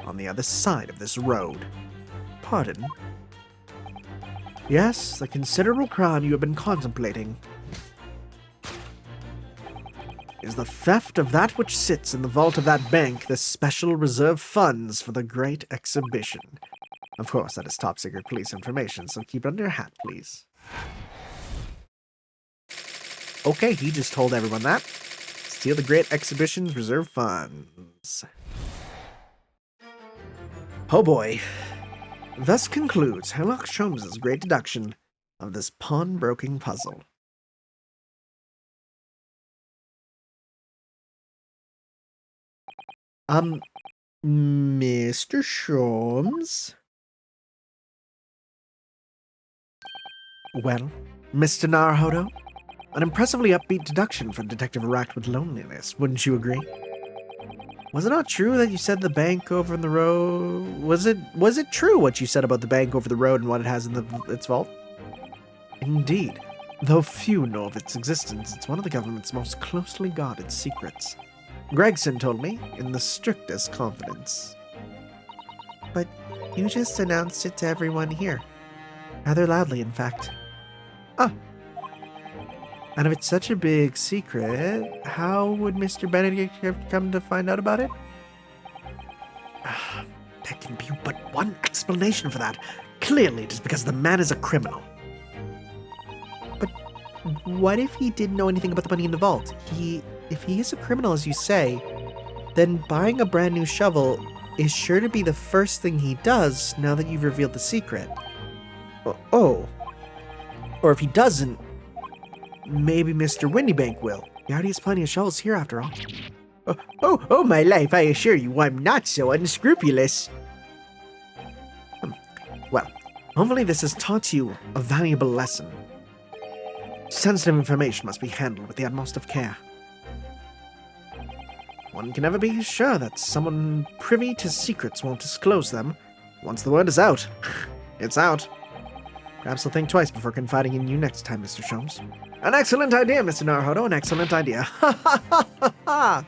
on the other side of this road. Pardon? Yes, the considerable crime you have been contemplating is the theft of that which sits in the vault of that bank, the special reserve funds for the great exhibition. Of course, that is top secret police information, so keep it under your hat, please. Okay, he just told everyone that. Steal the great exhibition's reserve funds. Oh boy. Thus concludes Sherlock Holmes' great deduction of this pawnbroking puzzle. Mr. Sholmes? Well, Mr. Naruhodo? An impressively upbeat deduction for a detective racked with loneliness, wouldn't you agree? Was it not true that you said the bank over in the road... Was it true what you said about the bank over the road and what it has in its vault? Indeed. Though few know of its existence, it's one of the government's most closely guarded secrets. Gregson told me, in the strictest confidence. But you just announced it to everyone here. Rather loudly, in fact. Ah. And if it's such a big secret, how would Mr. Benedict have come to find out about it? There can be but one explanation for that. Clearly, it is because the man is a criminal. But what if he didn't know anything about the money in the vault? If he is a criminal, as you say, then buying a brand new shovel is sure to be the first thing he does now that you've revealed the secret. Oh. Or if he doesn't, maybe Mr. Windybank will. He already has plenty of shovels here, after all. Oh, my life, I assure you, I'm not so unscrupulous. Well, hopefully this has taught you a valuable lesson. Sensitive information must be handled with the utmost of care. One can never be sure that someone privy to secrets won't disclose them. Once the word is out, it's out. Perhaps I'll think twice before confiding in you next time, Mr. Sholmes. An excellent idea, Mr. Naruhodo, an excellent idea. Ha ha ha ha ha!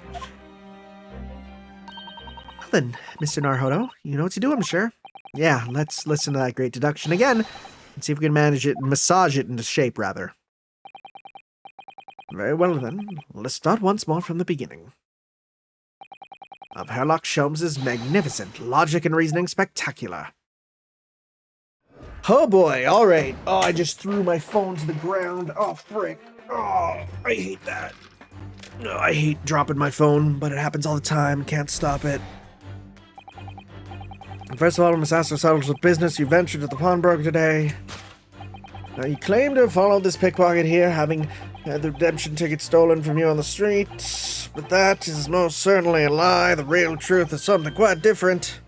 Well then, Mr. Naruhodo, you know what to do, I'm sure. Yeah, let's listen to that great deduction again, and see if we can massage it into shape, rather. Very well then, let's start once more from the beginning. of Herlock Sholmes's magnificent logic and reasoning spectacular. Oh boy, alright. Oh, I just threw my phone to the ground. Oh, frick. Oh, I hate that. Oh, I hate dropping my phone, but it happens all the time. Can't stop it. First of all, Miss Astor settles with business. You ventured to the pawnbroker today. Now, you claim to have followed this pickpocket here, having had the redemption ticket stolen from you on the street. But that is most certainly a lie. The real truth is something quite different.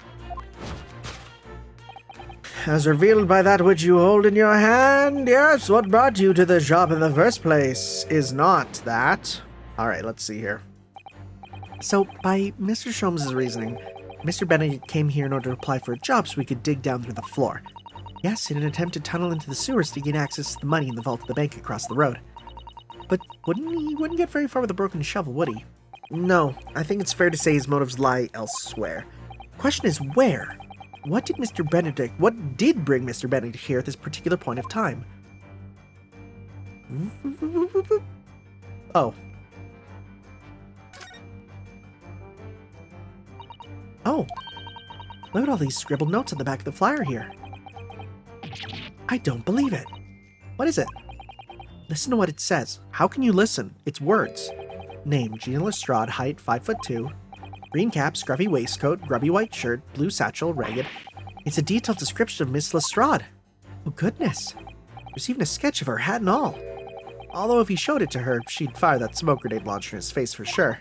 As revealed by that which you hold in your hand, yes, what brought you to the shop in the first place is not that. Alright, let's see here. So, by Mr. Sholmes' reasoning, Mr. Benedict came here in order to apply for a job so we could dig down through the floor. Yes, in an attempt to tunnel into the sewers to gain access to the money in the vault of the bank across the road. But wouldn't get very far with a broken shovel, would he? No, I think it's fair to say his motives lie elsewhere. Question is, where? What did bring Mr. Benedict here at this particular point of time? Oh. Oh. Look at all these scribbled notes on the back of the flyer here. I don't believe it. What is it? Listen to what it says. How can you listen? It's words. Name, Gina Lestrade, height 5'2", green cap, scruffy waistcoat, grubby white shirt, blue satchel, ragged. It's a detailed description of Miss Lestrade. Oh goodness. There's even a sketch of her hat and all. Although if he showed it to her, she'd fire that smoke grenade launcher in his face for sure.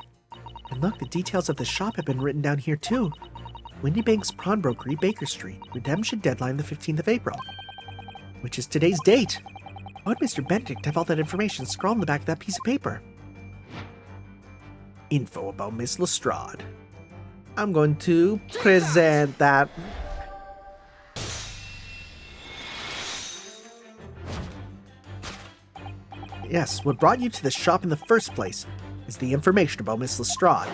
And look, the details of the shop have been written down here too. Windy Bank's Pawnbrokery, Baker Street. Redemption deadline the 15th of April. Which is today's date. Why would Mr. Benedict have all that information scrawled on the back of that piece of paper? Info about Miss Lestrade. I'm going to present that. Yes, what brought you to the shop in the first place is the information about Miss Lestrade.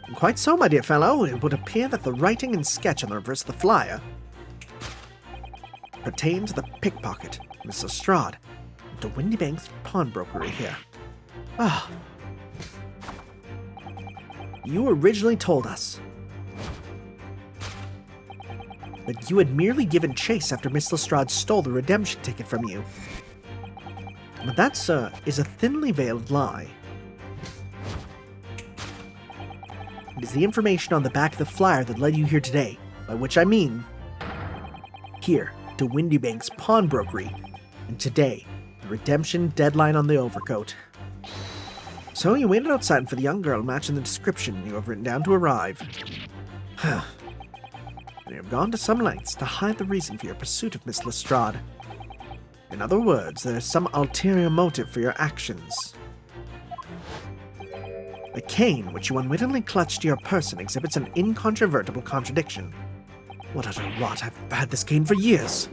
And quite so, my dear fellow. It would appear that the writing and sketch on the reverse of the flyer pertain to the pickpocket, Miss Lestrade, to Windy Bank's pawnbrokery here. Ah. You originally told us that you had merely given chase after Miss Lestrade stole the redemption ticket from you. But that, sir, is a thinly veiled lie. It is the information on the back of the flyer that led you here today, by which I mean here to Windy Bank's pawnbrokery, and today, the redemption deadline on the overcoat. So you waited outside for the young girl matching the description you have written down to arrive. And you have gone to some lengths to hide the reason for your pursuit of Miss Lestrade. In other words, there is some ulterior motive for your actions. The cane which you unwittingly clutched to your person exhibits an incontrovertible contradiction. What utter rot! I've had this cane for years.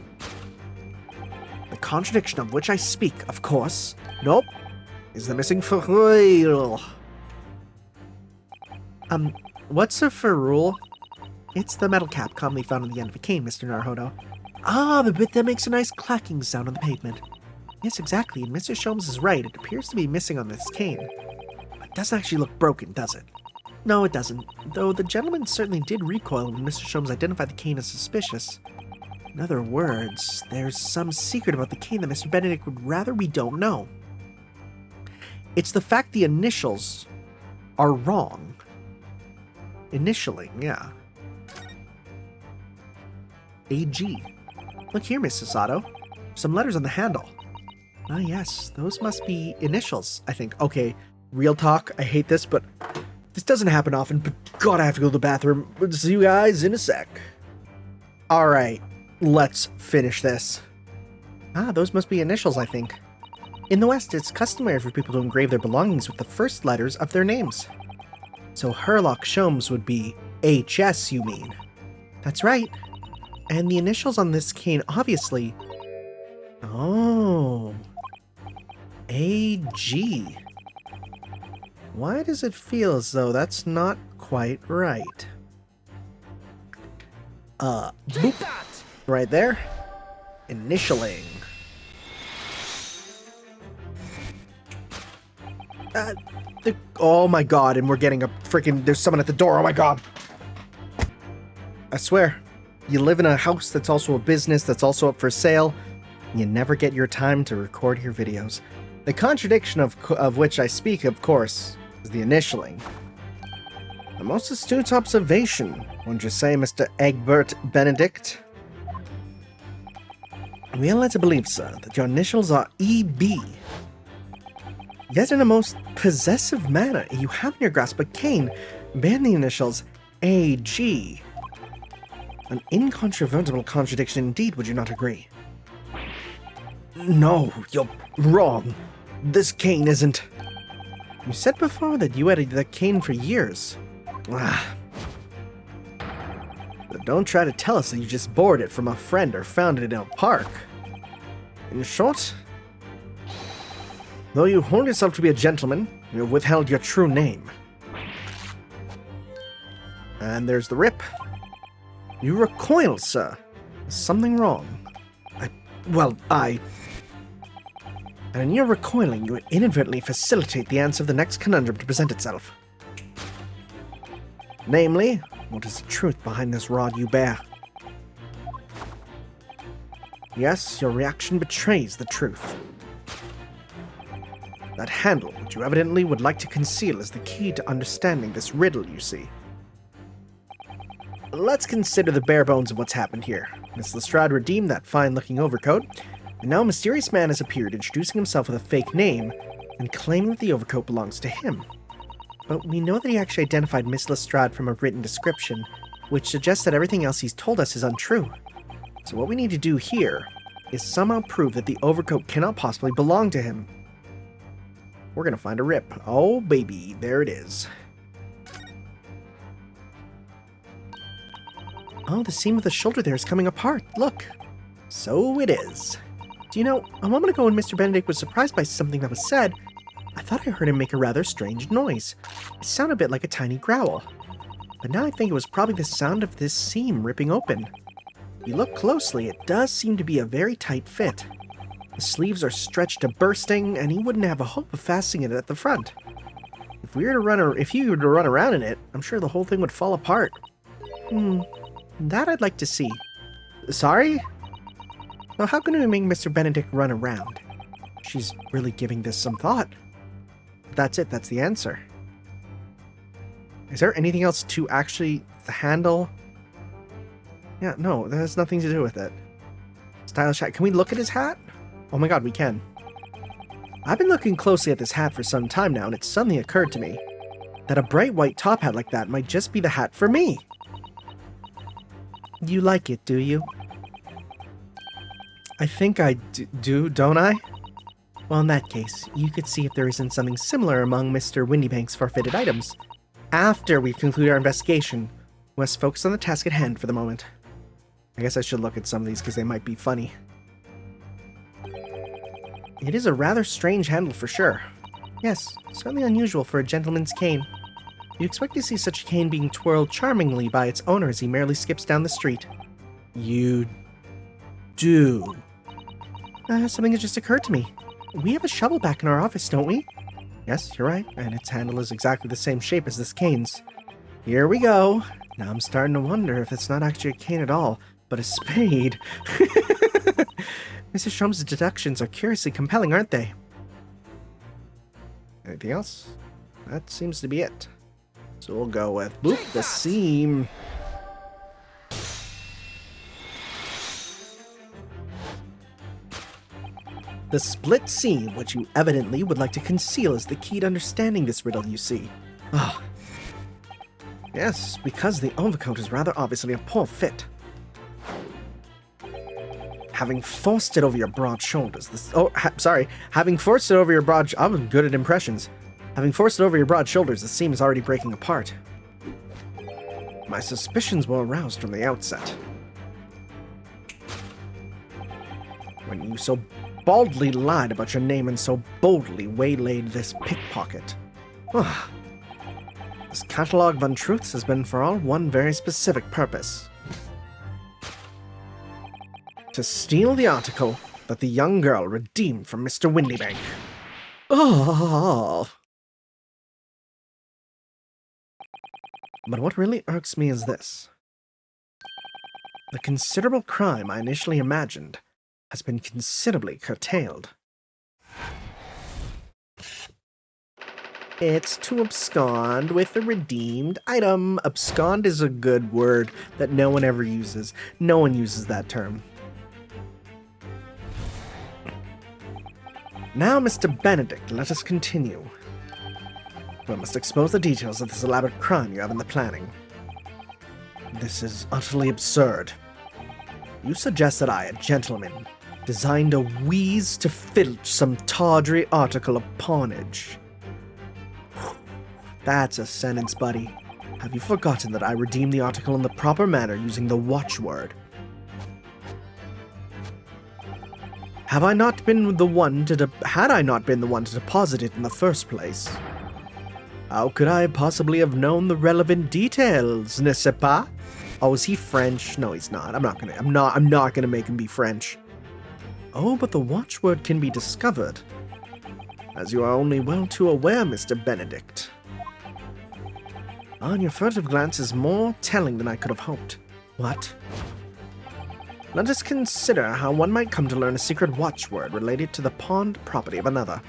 The contradiction of which I speak, of course, nope, is the missing ferrule. What's a ferrule? It's the metal cap commonly found on the end of a cane, Mr. Naruhodo. Ah, the bit that makes a nice clacking sound on the pavement. Yes, exactly, and Mr. Sholmes is right. It appears to be missing on this cane. But it doesn't actually look broken, does it? No, it doesn't, though the gentleman certainly did recoil when Mr. Sholmes identified the cane as suspicious. In other words, there's some secret about the cane that Mr. Benedict would rather we don't know. It's the fact the initials are wrong. Initialing, yeah. AG. Look here, Miss Sasato. Some letters on the handle. Ah, yes, those must be initials, I think. Okay, real talk, I hate this, but this doesn't happen often, but God, I have to go to the bathroom. See you guys in a sec. Alright, let's finish this. Ah, those must be initials, I think. In the West, it's customary for people to engrave their belongings with the first letters of their names. So Herlock Sholmes would be HS, you mean? That's right. And the initials on this cane, obviously... Oh... AG. Why does it feel as though that's not quite right? Boop. Right there. Initialing. Oh my god, and we're getting a freaking... There's someone at the door, oh my god. I swear, you live in a house that's also a business, that's also up for sale, and you never get your time to record your videos. The contradiction of which I speak, of course, is the initialing. A most astute observation, wouldn't you say, Mr. Egbert Benedict? We are led to believe, sir, that your initials are E.B. Yet in a most possessive manner, you have in your grasp a cane bearing the initials A.G. An incontrovertible contradiction indeed, would you not agree? No, you're wrong. This cane isn't... You said before that you had the cane for years. Ah. But don't try to tell us that you just borrowed it from a friend or found it in a park. In short, though you hold yourself to be a gentleman, you have withheld your true name. And there's the rip. You recoil, sir. Is something wrong? And in your recoiling, you inadvertently facilitate the answer of the next conundrum to present itself. Namely, what is the truth behind this rod you bear? Yes, your reaction betrays the truth. That handle, which you evidently would like to conceal, is the key to understanding this riddle, you see. Let's consider the bare bones of what's happened here. Miss Lestrade redeemed that fine-looking overcoat, and now a mysterious man has appeared, introducing himself with a fake name, and claiming that the overcoat belongs to him. But we know that he actually identified Miss Lestrade from a written description, which suggests that everything else he's told us is untrue. So what we need to do here is somehow prove that the overcoat cannot possibly belong to him. We're gonna find a rip. Oh baby, there it is. Oh, the seam of the shoulder there is coming apart. Look. So it is. Do you know, a moment ago when Mr. Benedict was surprised by something that was said, I thought I heard him make a rather strange noise. It sounded a bit like a tiny growl. But now I think it was probably the sound of this seam ripping open. If you look closely, it does seem to be a very tight fit. The sleeves are stretched to bursting, and he wouldn't have a hope of fastening it at the front. If you were to run around in it, I'm sure the whole thing would fall apart. That I'd like to see. Sorry? Now how can we make Mr. Benedict run around? She's really giving this some thought. That's it, that's the answer. Is there anything else to actually... the handle? Yeah, no, that has nothing to do with it. Stylish hat. Can we look at his hat? Oh my god, we can. I've been looking closely at this hat for some time now, and it suddenly occurred to me that a bright white top hat like that might just be the hat for me. You like it, do you? I think I do, don't I? Well, in that case, you could see if there isn't something similar among Mr. Windybank's forfeited items. After we conclude our investigation, we must focus on the task at hand for the moment. I guess I should look at some of these because they might be funny. It is a rather strange handle for sure. Yes, certainly unusual for a gentleman's cane. You expect to see such a cane being twirled charmingly by its owner as he merely skips down the street. You do. Something has just occurred to me. We have a shovel back in our office, don't we? Yes, you're right, and its handle is exactly the same shape as this cane's. Here we go. Now I'm starting to wonder if it's not actually a cane at all, but a spade. Mrs. Shrum's deductions are curiously compelling, aren't they? Anything else? That seems to be it. So we'll go with boop the seam. The split seam, which you evidently would like to conceal, is the key to understanding this riddle, you see. Ah. Yes, because the overcoat is rather obviously a poor fit. Having forced it over your broad shoulders, having forced it over your broad... I'm good at impressions. Having forced it over your broad shoulders, the seam is already breaking apart. My suspicions were aroused from the outset. When you so baldly lied about your name and so boldly waylaid this pickpocket. This catalogue of untruths has been for all one very specific purpose. To steal the article that the young girl redeemed from Mr. Windybank. Oh. But what really irks me is this. The considerable crime I initially imagined has been considerably curtailed. It's to abscond with a redeemed item. Abscond is a good word that no one ever uses. No one uses that term. Now, Mr. Benedict, let us continue. We must expose the details of this elaborate crime you have in the planning. This is utterly absurd. You suggest that I, a gentleman, designed a wheeze to filch some tawdry article of pawnage. That's a sentence, buddy. Have you forgotten that I redeemed the article in the proper manner using the watchword? Had I not been the one to deposit it in the first place? How could I possibly have known the relevant details, n'est-ce pas? Oh, is he French? No, he's not. I'm not gonna make him be French. Oh, but the watchword can be discovered. As you are only well too aware, Mr. Benedict. And your furtive glance is more telling than I could have hoped. What? Let us consider how one might come to learn a secret watchword related to the pawned property of another.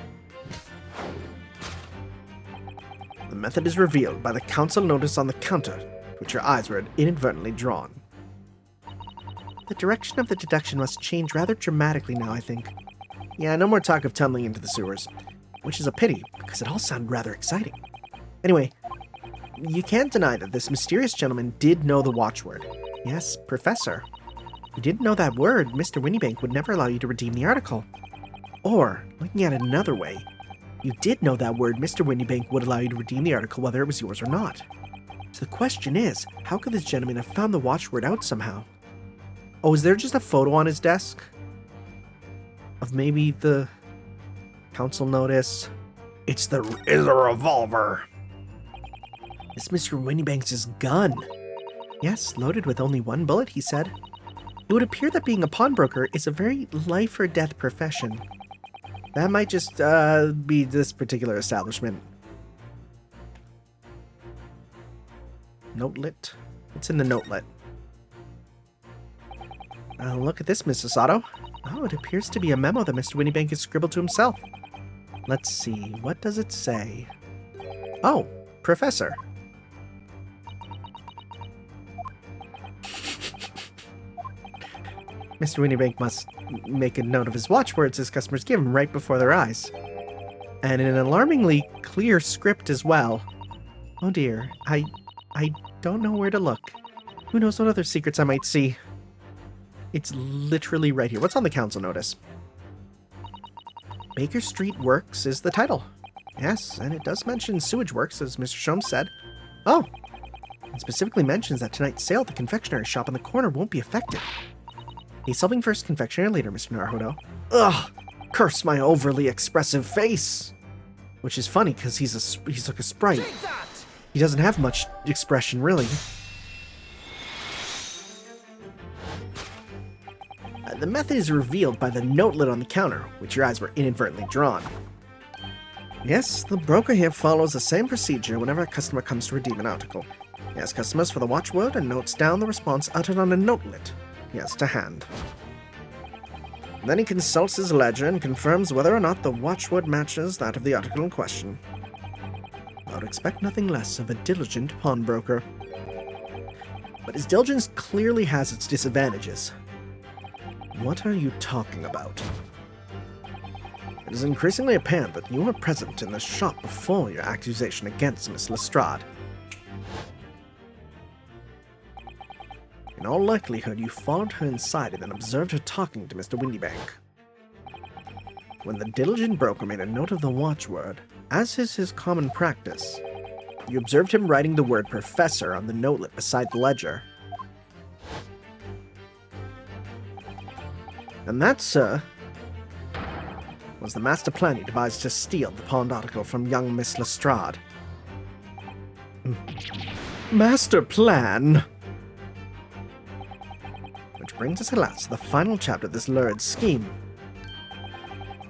The method is revealed by the council notice on the counter, to which your eyes were inadvertently drawn. The direction of the deduction must change rather dramatically now, I think. Yeah, no more talk of tumbling into the sewers, which is a pity, because it all sounded rather exciting. Anyway, you can't deny that this mysterious gentleman did know the watchword. Yes, Professor. If you didn't know that word, Mr. Winniebank would never allow you to redeem the article. Or, looking at it another way, you did know that word, Mr. Winniebank would allow you to redeem the article whether it was yours or not. So the question is, how could this gentleman have found the watchword out somehow? Oh, is there just a photo on his desk? Of maybe the council notice? It's a revolver. It's Mr. Winniebank's gun. Yes, loaded with only one bullet, he said. It would appear that being a pawnbroker is a very life-or-death profession. That might just be this particular establishment. Notelet? It's in the notelet. Look at this, Mrs. Otto. Oh, it appears to be a memo that Mr. Winniebank has scribbled to himself. Let's see, what does it say? Oh, Professor. Mr. Winniebank must make a note of his watchwords his customers give him right before their eyes. And in an alarmingly clear script as well. Oh dear, I don't know where to look. Who knows what other secrets I might see? It's literally right here. What's on the council notice? Baker Street Works is the title. Yes, and it does mention sewage works, as Mr. Sholmes said. Oh, it specifically mentions that tonight's sale at the confectionery shop on the corner won't be affected. He's solving first, confectionery later, Mr. Naruhodo. Ugh! Curse my overly expressive face! Which is funny, because he's like a sprite. He doesn't have much expression, really. The method is revealed by the notelet on the counter, which your eyes were inadvertently drawn. Yes, the broker here follows the same procedure whenever a customer comes to redeem an article. He asks customers for the watchword and notes down the response uttered on a notelet he has to hand. Then he consults his ledger and confirms whether or not the watchword matches that of the article in question. I would expect nothing less of a diligent pawnbroker. But his diligence clearly has its disadvantages. What are you talking about? It is increasingly apparent that you were present in the shop before your accusation against Miss Lestrade. In all likelihood, you followed her inside and then observed her talking to Mr. Winniebank. When the diligent broker made a note of the watchword, as is his common practice, you observed him writing the word Professor on the notelet beside the ledger. And that, sir, was the master plan you devised to steal the pawned article from young Miss Lestrade. Master plan? Which brings us at last to the final chapter of this lurid scheme.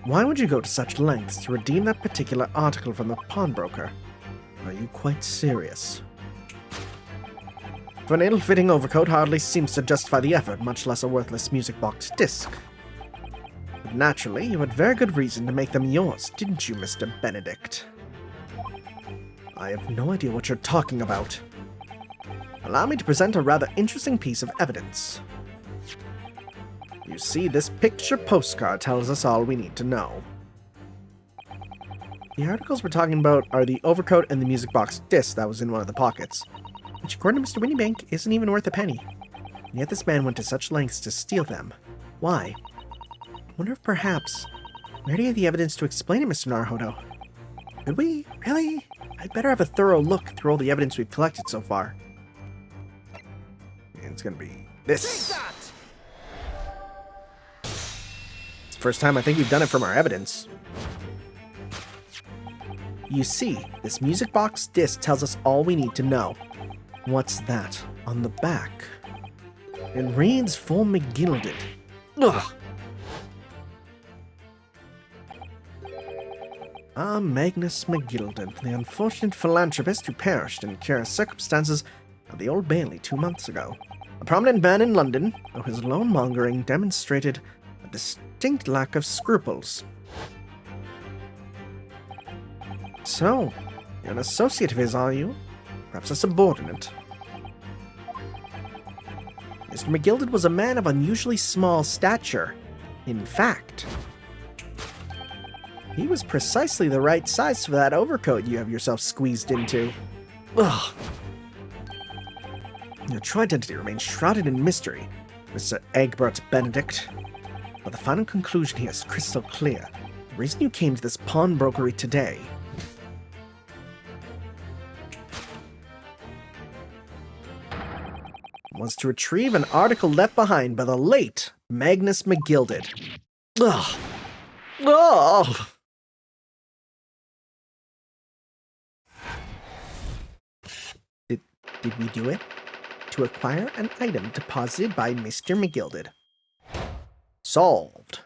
Why would you go to such lengths to redeem that particular article from the pawnbroker? Are you quite serious? For an ill-fitting overcoat hardly seems to justify the effort, much less a worthless music box disc. But naturally, you had very good reason to make them yours, didn't you, Mr. Benedict? I have no idea what you're talking about. Allow me to present a rather interesting piece of evidence. You see, this picture postcard tells us all we need to know. The articles we're talking about are the overcoat and the music box disc that was in one of the pockets, which according to Mr. Winniebank isn't even worth a penny. And yet this man went to such lengths to steal them. Why? I wonder if perhaps we already have the evidence to explain it, Mr. Naruhodo. Could we? Really? I'd better have a thorough look through all the evidence we've collected so far. And it's gonna be this. It's the first time I think we've done it from our evidence. You see, this music box disc tells us all we need to know. What's that on the back? It reads for McGilded. Ugh! Ah, Magnus McGilded, the unfortunate philanthropist who perished in curious circumstances at the Old Bailey 2 months ago. A prominent man in London, though his loan-mongering demonstrated a distinct lack of scruples. So, you're an associate of his, are you? Perhaps a subordinate. Mr. McGilded was a man of unusually small stature. In fact, he was precisely the right size for that overcoat you have yourself squeezed into. Ugh. Your true identity remains shrouded in mystery, Mr. Egbert Benedict. But the final conclusion here is crystal clear. The reason you came to this pawnbrokery today was to retrieve an article left behind by the late Magnus McGilded. Ugh. Ugh. Did we do it? To acquire an item deposited by Mr. McGilded. Solved.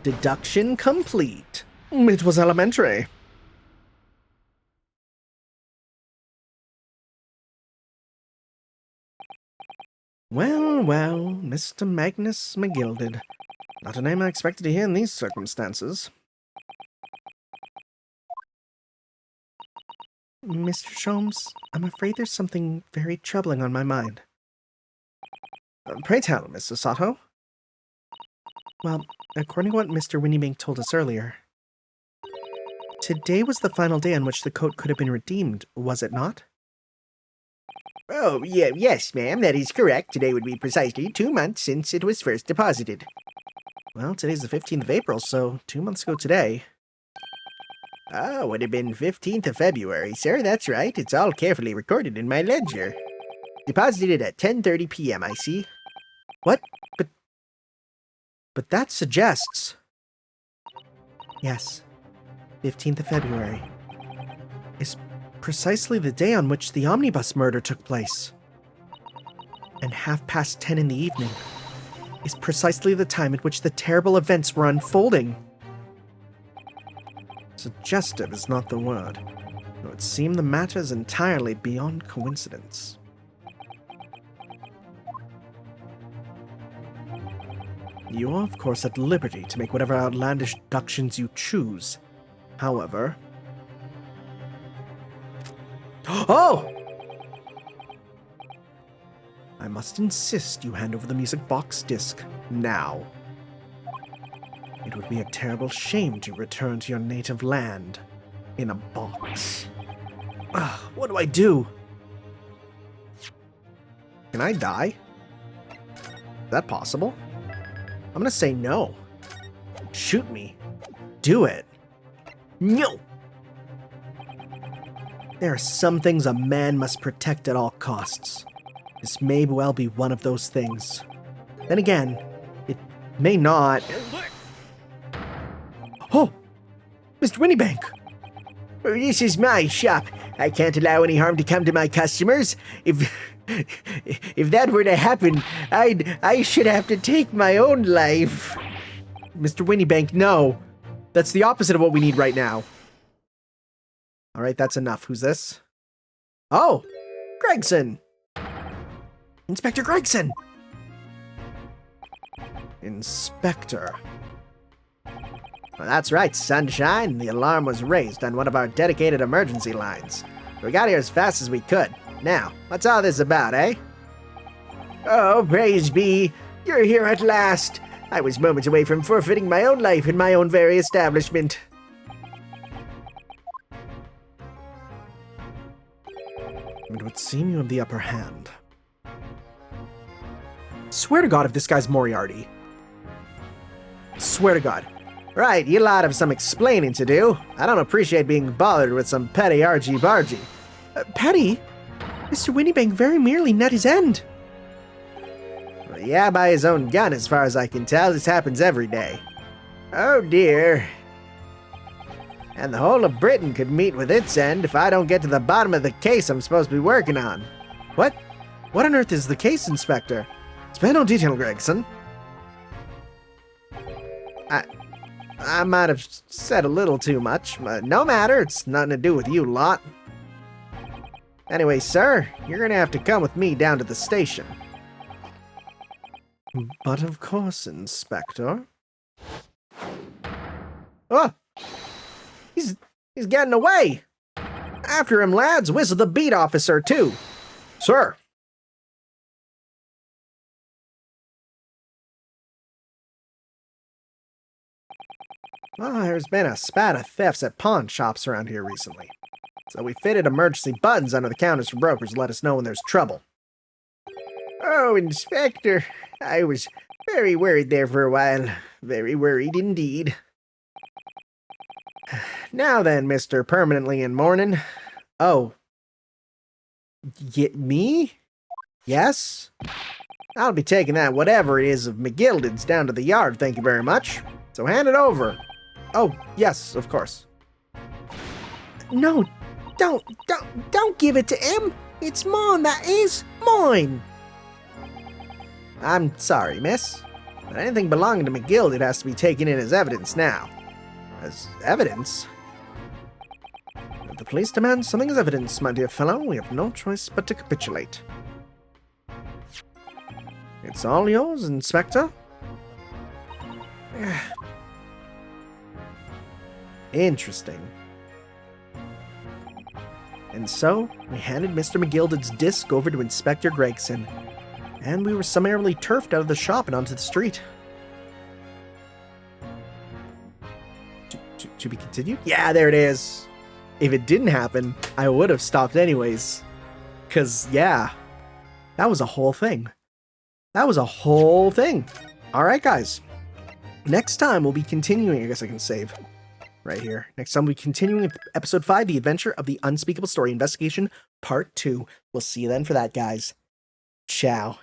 Deduction complete. It was elementary. Well, well, Mr. Magnus McGilded. Not a name I expected to hear in these circumstances. Mr. Sholmes, I'm afraid there's something very troubling on my mind. Pray tell, Mr. Sato. Well, according to what Mr. Winniebank told us earlier, today was the final day on which the coat could have been redeemed, was it not? Oh, yeah, yes, ma'am, that is correct. Today would be precisely 2 months since it was first deposited. Well, today's the 15th of April, so 2 months ago today. Oh, would have been 15th of February, sir. That's right. It's all carefully recorded in my ledger. Deposited at 10:30 p.m., I see. What? But that suggests... Yes, 15th of February is precisely the day on which the omnibus murder took place. And 10:30 in the evening is precisely the time at which the terrible events were unfolding. Suggestive is not the word. It would seem the matter is entirely beyond coincidence. You are, of course, at liberty to make whatever outlandish deductions you choose. However... Oh! I must insist you hand over the music box disc now. It would be a terrible shame to return to your native land in a box. Ugh, what do I do? Can I die? Is that possible? I'm gonna say no. Shoot me. Do it. No! There are some things a man must protect at all costs. This may well be one of those things. Then again, it may not. Oh! Mr. Winniebank! This is my shop. I can't allow any harm to come to my customers. If that were to happen, I should have to take my own life. Mr. Winniebank, no. That's the opposite of what we need right now. Alright, that's enough. Who's this? Oh, Gregson! Inspector Gregson! Inspector. Well, that's right, Sunshine. The alarm was raised on one of our dedicated emergency lines. We got here as fast as we could. Now, what's all this about, eh? Oh, praise be. You're here at last. I was moments away from forfeiting my own life in my own very establishment. It would seem you have the upper hand. Swear to God if this guy's Moriarty. Swear to God. Right, you lot have some explaining to do. I don't appreciate being bothered with some petty argy-bargy. Petty? Mr. Winniebank very merely net his end. Well, yeah, by his own gun, as far as I can tell. This happens every day. Oh dear. And the whole of Britain could meet with its end if I don't get to the bottom of the case I'm supposed to be working on. What? What on earth is the case, Inspector? Spare no detail, Gregson. I might have said a little too much, but no matter, it's nothing to do with you lot. Anyway, sir, you're gonna have to come with me down to the station. But of course, Inspector. Oh! He's getting away! After him, lads! Whistle the beat officer, too! Sir! Well, there's been a spat of thefts at pawn shops around here recently. So we fitted emergency buttons under the counters for brokers to let us know when there's trouble. Oh, Inspector, I was very worried there for a while. Very worried indeed. Now then, Mr. Permanently in Mourning. Oh. Me? Yes? I'll be taking that whatever it is of McGilded's down to the yard, thank you very much. So hand it over. Oh, yes, of course. No, don't give it to him. It's mine, that is. Mine. I'm sorry, miss. But anything belonging to McGilded has to be taken in as evidence now. As evidence? If the police demand something as evidence, my dear fellow, we have no choice but to capitulate. It's all yours, Inspector. Interesting. And so, we handed Mr. McGilded's disc over to Inspector Gregson, and we were summarily turfed out of the shop and onto the street. To be continued? Yeah, there it is. If it didn't happen, I would have stopped anyways. 'Cause, yeah, that was a whole thing. That was a whole thing. Alright, guys. Next time, we'll be continuing. I guess I can save right here. Next time, we'll be continuing with Episode 5, The Adventure of the Unspeakable Story Investigation, Part 2. We'll see you then for that, guys. Ciao.